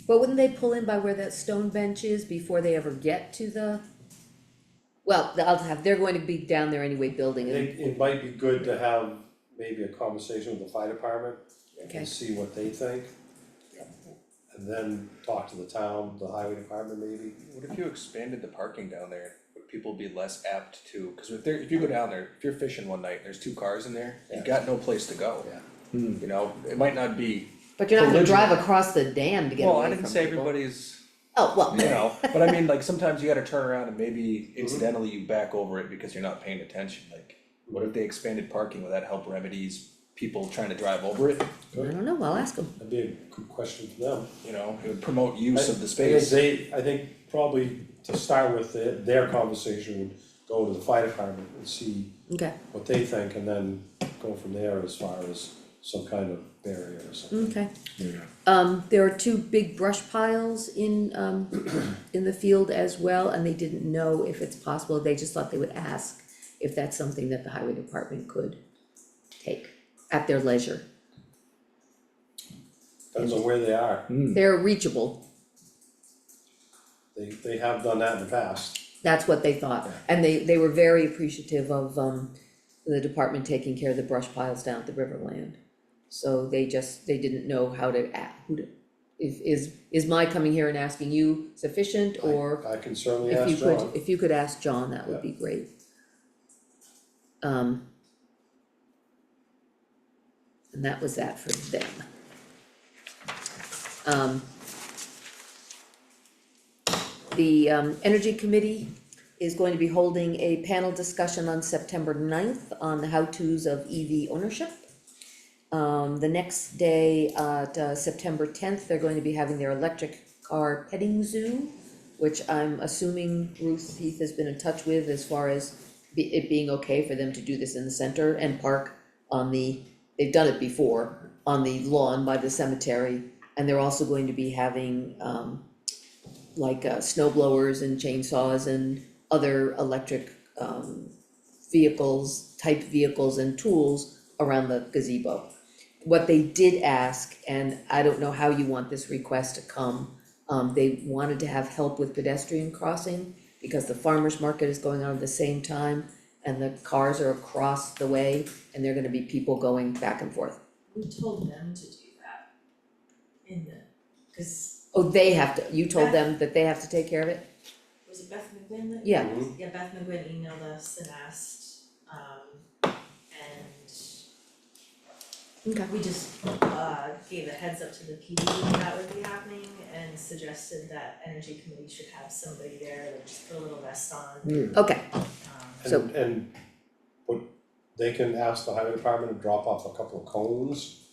But wouldn't they pull in by where that stone bench is before they ever get to the? Well, they're going to be down there anyway building I and, think it might be good to have maybe a conversation with the fire department okay, and see what they think. And then talk to the town, the highway department maybe. What if you expanded the parking down there? Would people be less apt to, cause if you go down there, if you're fishing one night, and there's two cars in there, you've got no place to go. Yeah. You know, it might not be, but you're not gonna Collision. drive across the dam to get well, away I from didn't say people. everybody's, Oh, well, you know, but I mean, like, sometimes you gotta turn around and maybe incidentally you back over it because you're not paying attention, like, what if they expanded parking, would that help remedies people trying to drive over it? I don't know, I'll ask them. That'd be a good question for them. You know, it would promote use of the I space. think I think probably to start with, their conversation would go to the fire department and see Okay, what they think and then go from there as far as some kind of barrier or something. okay. Yeah. There are two big brush piles in the field as well, and they didn't know if it's possible, they just thought they would ask if that's something that the highway department could take at their leisure. Depends on where they are. They're reachable, They have done that in the past. that's what they thought, and they were very appreciative of the department taking care of the brush piles down at the Riverland. So they didn't know how to who to, is my coming here and asking you sufficient, or I can certainly if ask you John. could, if you could ask John, that would be great. And that was that for them. The Energy Committee is going to be holding a panel discussion on September 9th on the how-tos of EV ownership. The next day, September 10th, they're going to be having their electric car petting zoo, which I'm assuming Ruth Heath has been in touch with as far as it being okay for them to do this in the center and park on they've done it before, on the lawn by the cemetery. And they're also going to be having like snow blowers and chainsaws and other electric type vehicles and tools around the gazebo. What they did ask, and I don't know how you want this request to come, they wanted to have help with pedestrian crossing because the farmer's market is going on at the same time and the cars are across the way and there are gonna be people going back and forth. We told them to do that in the, cause Oh, they have to, you told them that they have to take care of it? was it Beth McGuinn that? Yeah. Yeah, Beth McGuinn emailed us and asked, and Okay. we just gave a heads up to the PD that would be happening and suggested that energy committee should have somebody there, like just put a little vest on. Okay, So- And what, they can ask the highway department to drop off a couple of cones,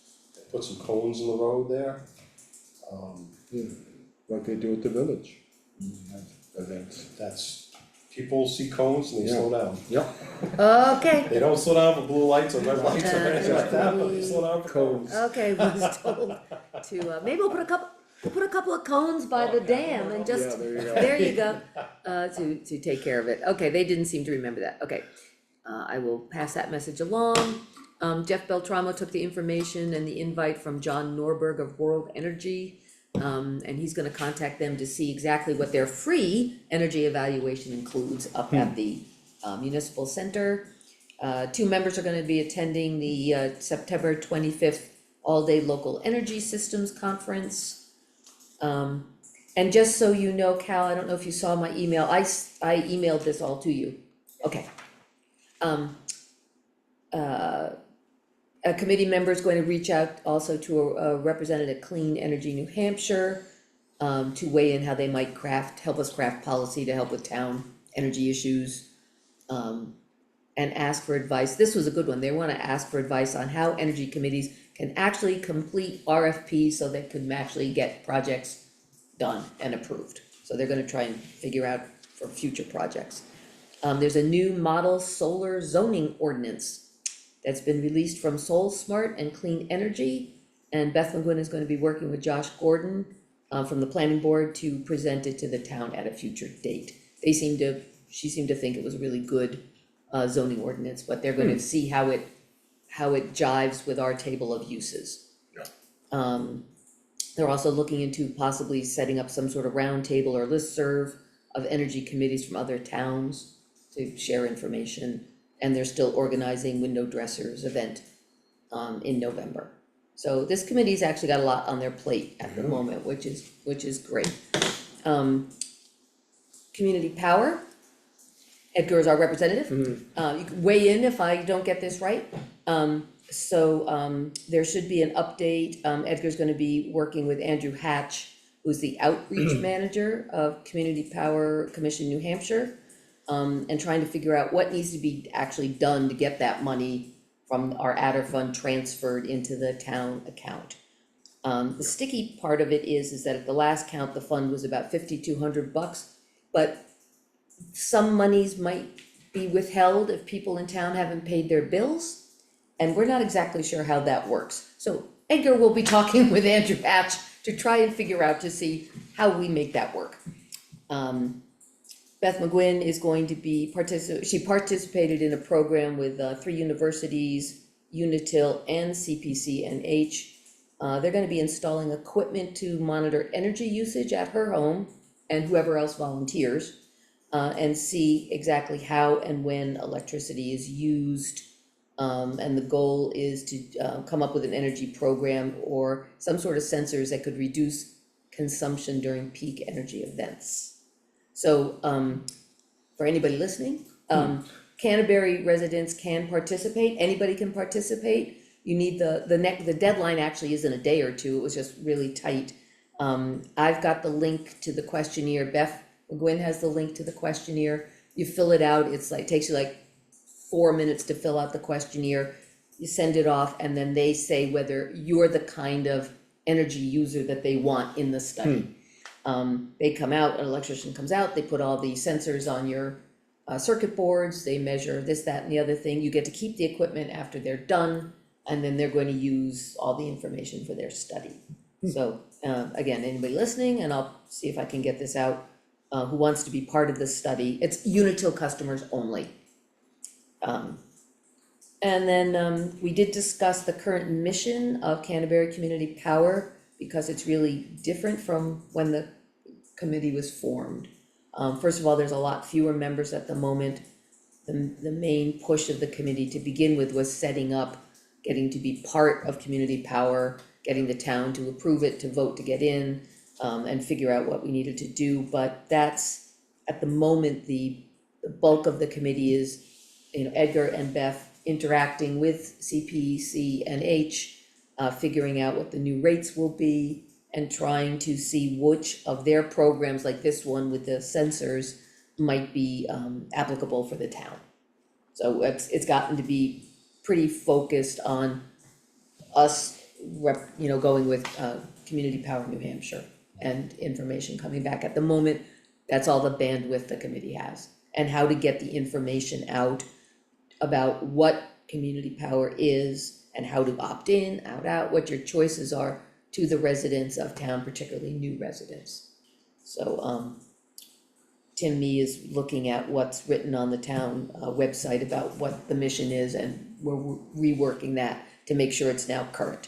put some cones in the road there. Like they do at the village. Events. That's, people see cones and they slow down. okay, They don't slow down for blue lights or red lights or anything like that, but they slow down for cones. okay, was told to, maybe we'll put a couple of cones by the dam and just, there you go, to take care of it. Okay, they didn't seem to remember that, okay. I will pass that message along. Jeff Beltramo took the information and the invite from John Norberg of World Energy. And he's gonna contact them to see exactly what their free energy evaluation includes up at the municipal center. 2 members are gonna be attending the September 25th All-Day Local Energy Systems Conference. And just so you know, Cal, I don't know if you saw my email, I emailed this all to you, okay. A committee member is going to reach out also to a representative Clean Energy New Hampshire to weigh in how they might help us craft policy to help with town energy issues. And ask for advice. This was a good one. They wanna ask for advice on how energy committees can actually complete RFPs so they can actually get projects done and approved. So they're gonna try and figure out for future projects. There's a new model solar zoning ordinance that's been released from Soul Smart and Clean Energy. And Beth McGuinn is gonna be working with Josh Gordon from the planning board to present it to the town at a future date. She seemed to think it was a really good zoning ordinance, but they're gonna see how it jives with our table of uses. They're also looking into possibly setting up some sort of roundtable or listserv of energy committees from other towns to share information. And they're still organizing Window Dressers event in November. So this committee's actually got a lot on their plate at the moment, which is great. Community Power, Edgar is our representative. You can weigh in if I don't get this right. There should be an update. Edgar's gonna be working with Andrew Hatch, who's the outreach manager of Community Power Commission New Hampshire. And trying to figure out what needs to be actually done to get that money from our adder fund transferred into the town account. The sticky part of it is that at the last count, the fund was about $5,200, but some monies might be withheld if people in town haven't paid their bills, and we're not exactly sure how that works. So Edgar will be talking with Andrew Hatch to try and figure out to see how we make that work. Beth McGuinn is going to be she participated in a program with 3 universities, Unitil and CPC&H. They're gonna be installing equipment to monitor energy usage at her home and whoever else volunteers, and see exactly how and when electricity is used. And the goal is to come up with an energy program or some sort of sensors that could reduce consumption during peak energy events. So, for anybody listening, Canterbury residents can participate, anybody can participate. You need the deadline actually isn't a day or two, it was just really tight. I've got the link to the questionnaire, Beth McGuinn has the link to the questionnaire. You fill it out, it's like, takes you like 4 minutes to fill out the questionnaire. You send it off and then they say whether you're the kind of energy user that they want in the study. They come out, an electrician comes out, they put all the sensors on your circuit boards, they measure this, that, and the other thing. You get to keep the equipment after they're done, and then they're going to use all the information for their study. So, again, anybody listening, and I'll see if I can get this out, who wants to be part of this study, it's Unitil customers only. And then, we did discuss the current mission of Canterbury Community Power, because it's really different from when the committee was formed. First of all, there's a lot fewer members at the moment. The main push of the committee to begin with was setting up, getting to be part of Community Power, getting the town to approve it, to vote to get in, and figure out what we needed to do, but that's, at the moment, the bulk of the committee is, Edgar and Beth interacting with CPC and H, figuring out what the new rates will be, and trying to see which of their programs, like this one with the sensors, might be applicable for the town. So it's gotten to be pretty focused on us going with Community Power New Hampshire and information coming back. At the moment, that's all the bandwidth the committee has, and how to get the information out about what community power is and how to opt in, opt out, what your choices are to the residents of town, particularly new residents. So Tim Mee is looking at what's written on the town website about what the mission is, and we're reworking that to make sure it's now current.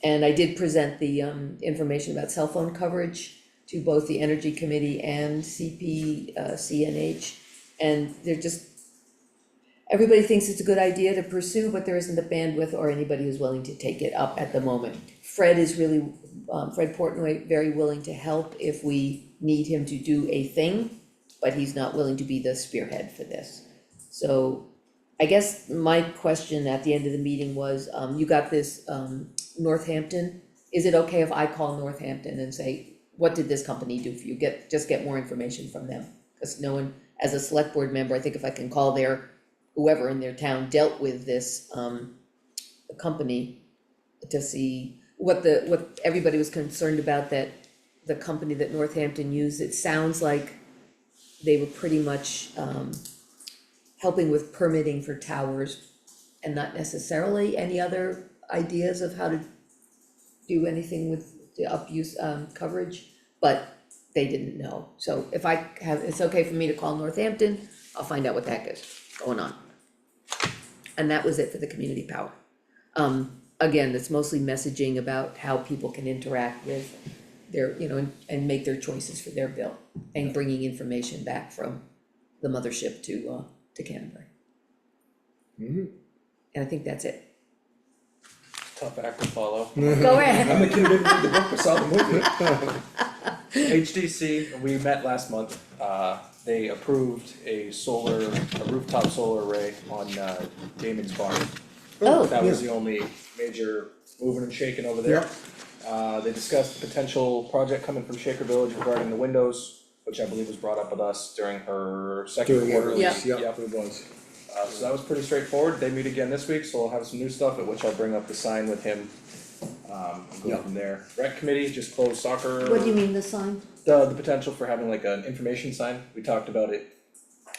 And I did present the information about cell phone coverage to both the Energy Committee and CNH, and they're just, everybody thinks it's a good idea to pursue, but there isn't the bandwidth or anybody who's willing to take it up at the moment. Fred Portnoy, very willing to help if we need him to do a thing, but he's not willing to be the spearhead for this. So I guess my question at the end of the meeting was, you got this Northampton, is it okay if I call Northampton and say, what did this company do for you? Just get more information from them, because no one, as a select board member, I think if I can call whoever in their town dealt with this company to see what everybody was concerned about, that the company that Northampton used, it sounds like they were pretty much helping with permitting for towers, and not necessarily any other ideas of how to do anything with the up-use coverage, but they didn't know. So if it's okay for me to call Northampton, I'll find out what the heck is going on. And that was it for the community power. Again, it's mostly messaging about how people can interact with their, and make their choices for their bill, and bringing information back from the mothership to Canterbury. Mhm. And I think that's it. Tough act to follow. Go ahead. I'm the kid who didn't read the book but saw the movie. HDC, we met last month, they approved a rooftop solar array on Damon's barn. Oh, That was the only major moving and shaking over there. They discussed the potential project coming from Shaker Village regarding the windows, which I believe was brought up with us during her second Doing it, quarterly. yeah, Yep. it was. So that was pretty straightforward. They meet again this week, so we'll have some new stuff, at which I'll bring up the sign with him. And go Yeah. from there. Rec committee just closed soccer. what do you mean, the sign? The potential for having like an information sign, we talked about it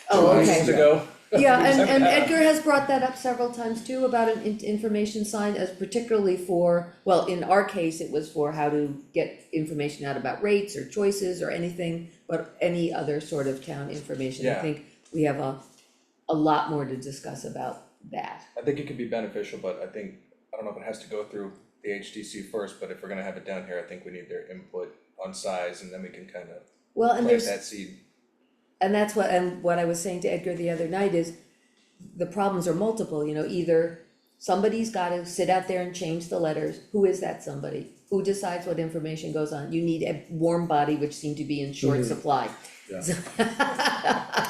Oh, 2 okay. years ago. Yeah, and Edgar has brought that up several times too, about an information sign, as particularly for, well, in our case, it was for how to get information out about rates or choices or anything, but any other sort of town information. I Yeah. think we have a lot more to discuss about that. I think it could be beneficial, but I don't know if it has to go through the HDC first, but if we're gonna have it down here, I think we need their input on size, and then we can kind of Well, and plant there's, that seed. and that's what I was saying to Edgar the other night is, the problems are multiple, either somebody's gotta sit out there and change the letters, who is that somebody? Who decides what information goes on? You need a warm body, which seem to be in short supply. Yeah. So-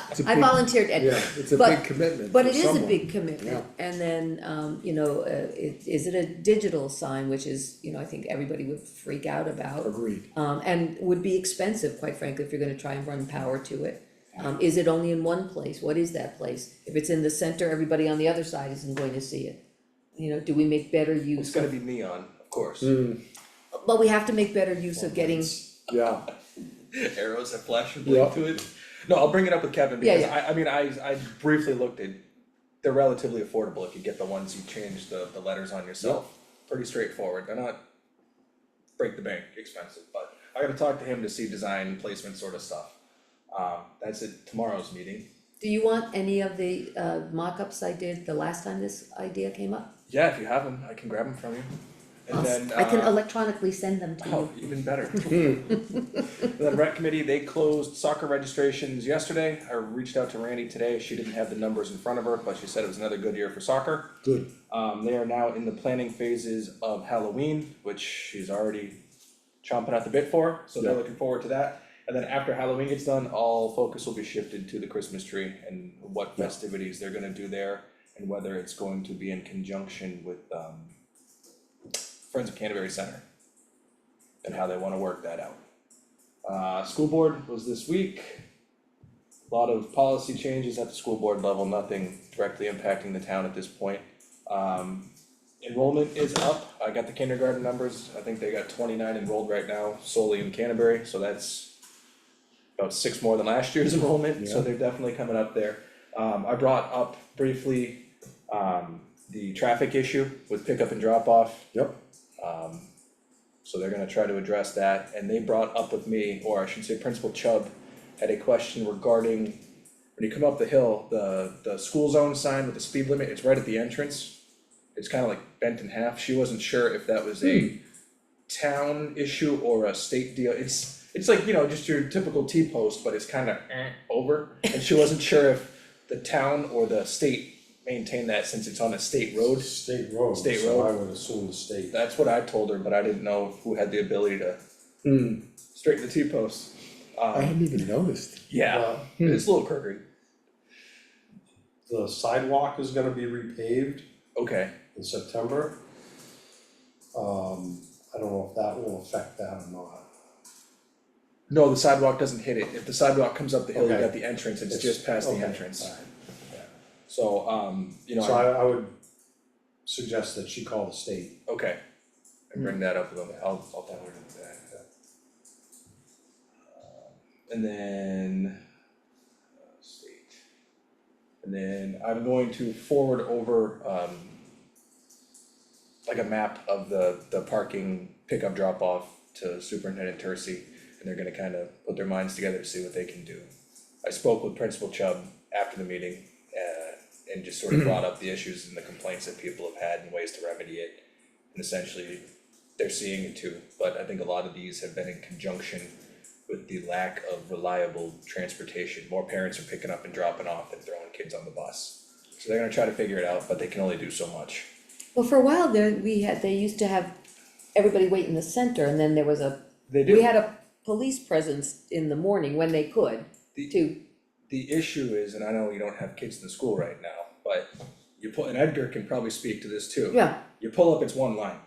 It's a I big- volunteered Edgar. Yeah, it's a But- big commitment But for it is a someone. big commitment, and then, is it a digital sign, which is, I think everybody would freak out about. Agreed. And would be expensive, quite frankly, if you're gonna try and run power to it. Is it only in one place? What is that place? If it's in the center, everybody on the other side isn't going to see it. Do we make better It's use gonna of, be neon, of course. but we have to make better use of getting, Yeah, Arrows that flash and Yeah. blink to it. No, I'll bring it up with Kevin, Yeah, because yeah. I briefly looked at, they're relatively affordable if you get the ones you change the letters on yourself. Pretty straightforward, they're not break the bank expensive, but I gotta talk to him to see design, placement sort of stuff. That's at tomorrow's meeting. Do you want any of the mock-ups I did the last time this idea came up? Yeah, if you have them, I can grab them from you. And then, I can electronically send them to you. oh, even better. The rec committee, they closed soccer registrations yesterday. I reached out to Randy today. She didn't have the numbers in front of her, but she said it was another good year for soccer. Good. They are now in the planning phases of Halloween, which she's already chomping at the bit for, so they're Yeah. looking forward to that. And then after Halloween gets done, all focus will be shifted to the Christmas tree and what Yeah. festivities they're gonna do there, and whether it's going to be in conjunction with Friends of Canterbury Center, and how they wanna work that out. School board was this week. A lot of policy changes at the school board level, nothing directly impacting the town at this point. Enrollment is up, I got the kindergarten numbers, I think they got 29 enrolled right now solely in Canterbury, so that's about 6 more than last year's enrollment, so Yeah. they're definitely coming up there. I brought up briefly, the traffic issue with pickup and drop off. Yep. So they're gonna try to address that, and they brought up with me, or I should say Principal Chubb had a question regarding when you come up the hill, the school zone sign with the speed limit, it's right at the entrance. It's kinda like bent in half, she wasn't sure if that was a town issue or a state deal, it's like, you know, just your typical T-post, but it's kinda over, and she wasn't sure if the town or the state maintained that since it's on a state road. State road, State so road. I would assume the state. That's what I told her, but I didn't know who had the ability to straighten the T-posts. I hadn't even noticed. Yeah, it's a little crooked. The sidewalk is gonna be repaved Okay, in September. I don't know if that will affect that or not. no, the sidewalk doesn't hit it, if the sidewalk comes up the hill, you Okay. got the entrance, it's just past the Okay, entrance. alright. So, you know, So I would suggest that she call the state. okay, and bring that up with them, I'll tell her that. And then, state. And then I'm going to forward over, like a map of the parking pickup drop off to Superintendent Tursi, and they're gonna kind of put their minds together to see what they can do. I spoke with Principal Chubb after the meeting, and just sort of brought up the issues and the complaints that people have had and ways to remedy it. And essentially, they're seeing it too, but I think a lot of these have been in conjunction with the lack of reliable transportation. More parents are picking up and dropping off than throwing kids on the bus. So they're gonna try to figure it out, but they can only do so much. Well, for a while there, they used to have everybody wait in the center, and then there was They do. we had a police presence in the morning when they could, to, The issue is, and I know you don't have kids in the school right now, but and Edgar can probably speak to this too. yeah, You pull up, it's one line,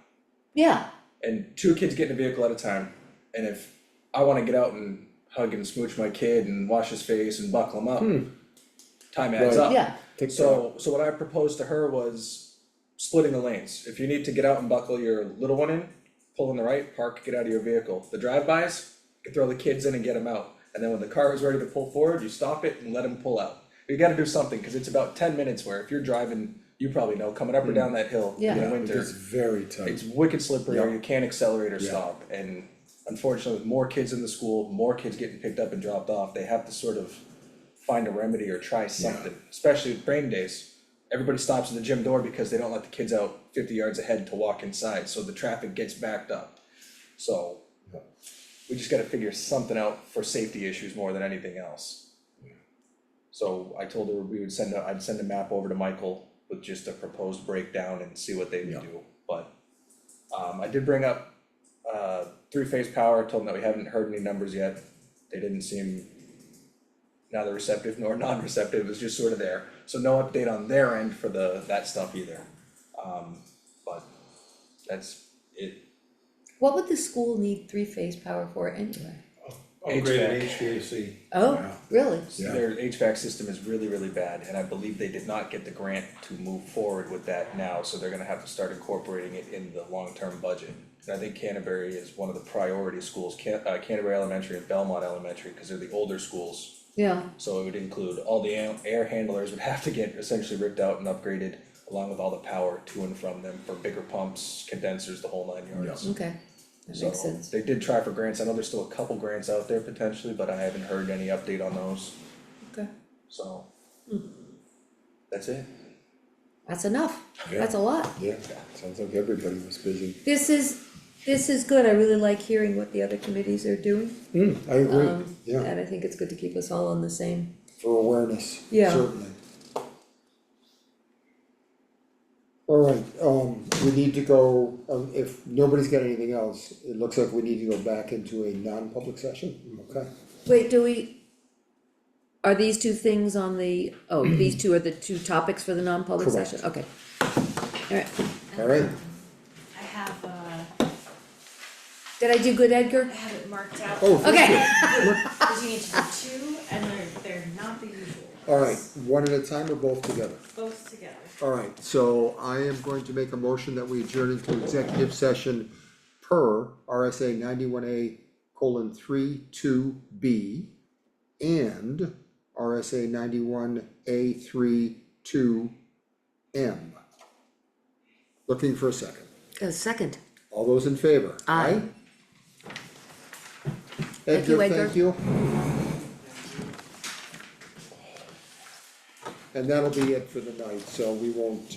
yeah, and 2 kids get in a vehicle at a time, and if I wanna get out and hug and smooch my kid and wash his face and buckle him up, time adds Right. up. yeah, Take So what I proposed to her was splitting the lanes. If you need to get out and buckle your little one in, pull in the right, park, get out of your vehicle. The drive-bys, you can throw the kids in and get them out. And then when the car is ready to pull forward, you stop it and let them pull out. You gotta do something, cause it's about 10 minutes where if you're driving, you probably know, coming up or down that hill in Yeah. the Yeah, winter, it's very tight. it's wicked slippery or Yeah. you can't accelerate or Yeah. stop. And unfortunately, with more kids in the school, more kids getting picked up and dropped off, they have to sort of find a remedy or try something, especially with rain days. Everybody stops at the gym door because they don't let the kids out 50 yards ahead to walk inside, so the traffic gets backed up. So, we just gotta figure something out for safety issues more than anything else. So I told her I'd send a map over to Michael with just a proposed breakdown and see what they would Yeah. do, but I did bring up three-phase power, told them that we haven't heard any numbers yet. They didn't seem neither receptive nor non-receptive, it was just sort of there, so no update on their end for that stuff either. But that's it. what would the school need 3-phase power for anyway? Upgraded HVAC. Oh, Yeah. really? Yeah. Their HVAC system is really, really bad, and I believe they did not get the grant to move forward with that now, so they're gonna have to start incorporating it in the long-term budget. And I think Canterbury is one of the priority schools, Canterbury Elementary and Belmont Elementary, cause they're the older schools. Yeah, So it would include all the air handlers would have to get essentially ripped out and upgraded, along with all the power to and from them for bigger pumps, condensers, the whole 9 yards. okay, that makes So, sense. they did try for grants, I know there's still a couple grants out there potentially, but I haven't heard any update on those, Okay, so. That's it. that's enough, Yeah. that's a lot. Yeah, sounds like everybody was busy. This is good, I really like hearing what the other committees are doing. I agree, yeah, And I think it's good to keep us all on the same. for awareness, Yeah. certainly. Alright, we need to go, if nobody's got anything else, it looks like we need to go back into a non-public session, okay? Wait, are these two things on the, these two are the two topics for the non-public Correct. session, okay. Alright, Alright, I have, did I do good, Edgar? I have it marked out. oh, thank Okay. you. Cause you need to do two, and they're not the usual. Alright, one at a time or both together? Both together. Alright, so I am going to make a motion that we adjourn into executive session per RSA 91A:3(2)B and RSA 91A:3(2)M. Looking for a second. A second, All those in favor? Aye. Thank you, Edgar, Edgar. thank you. And that'll be it for the night, so we won't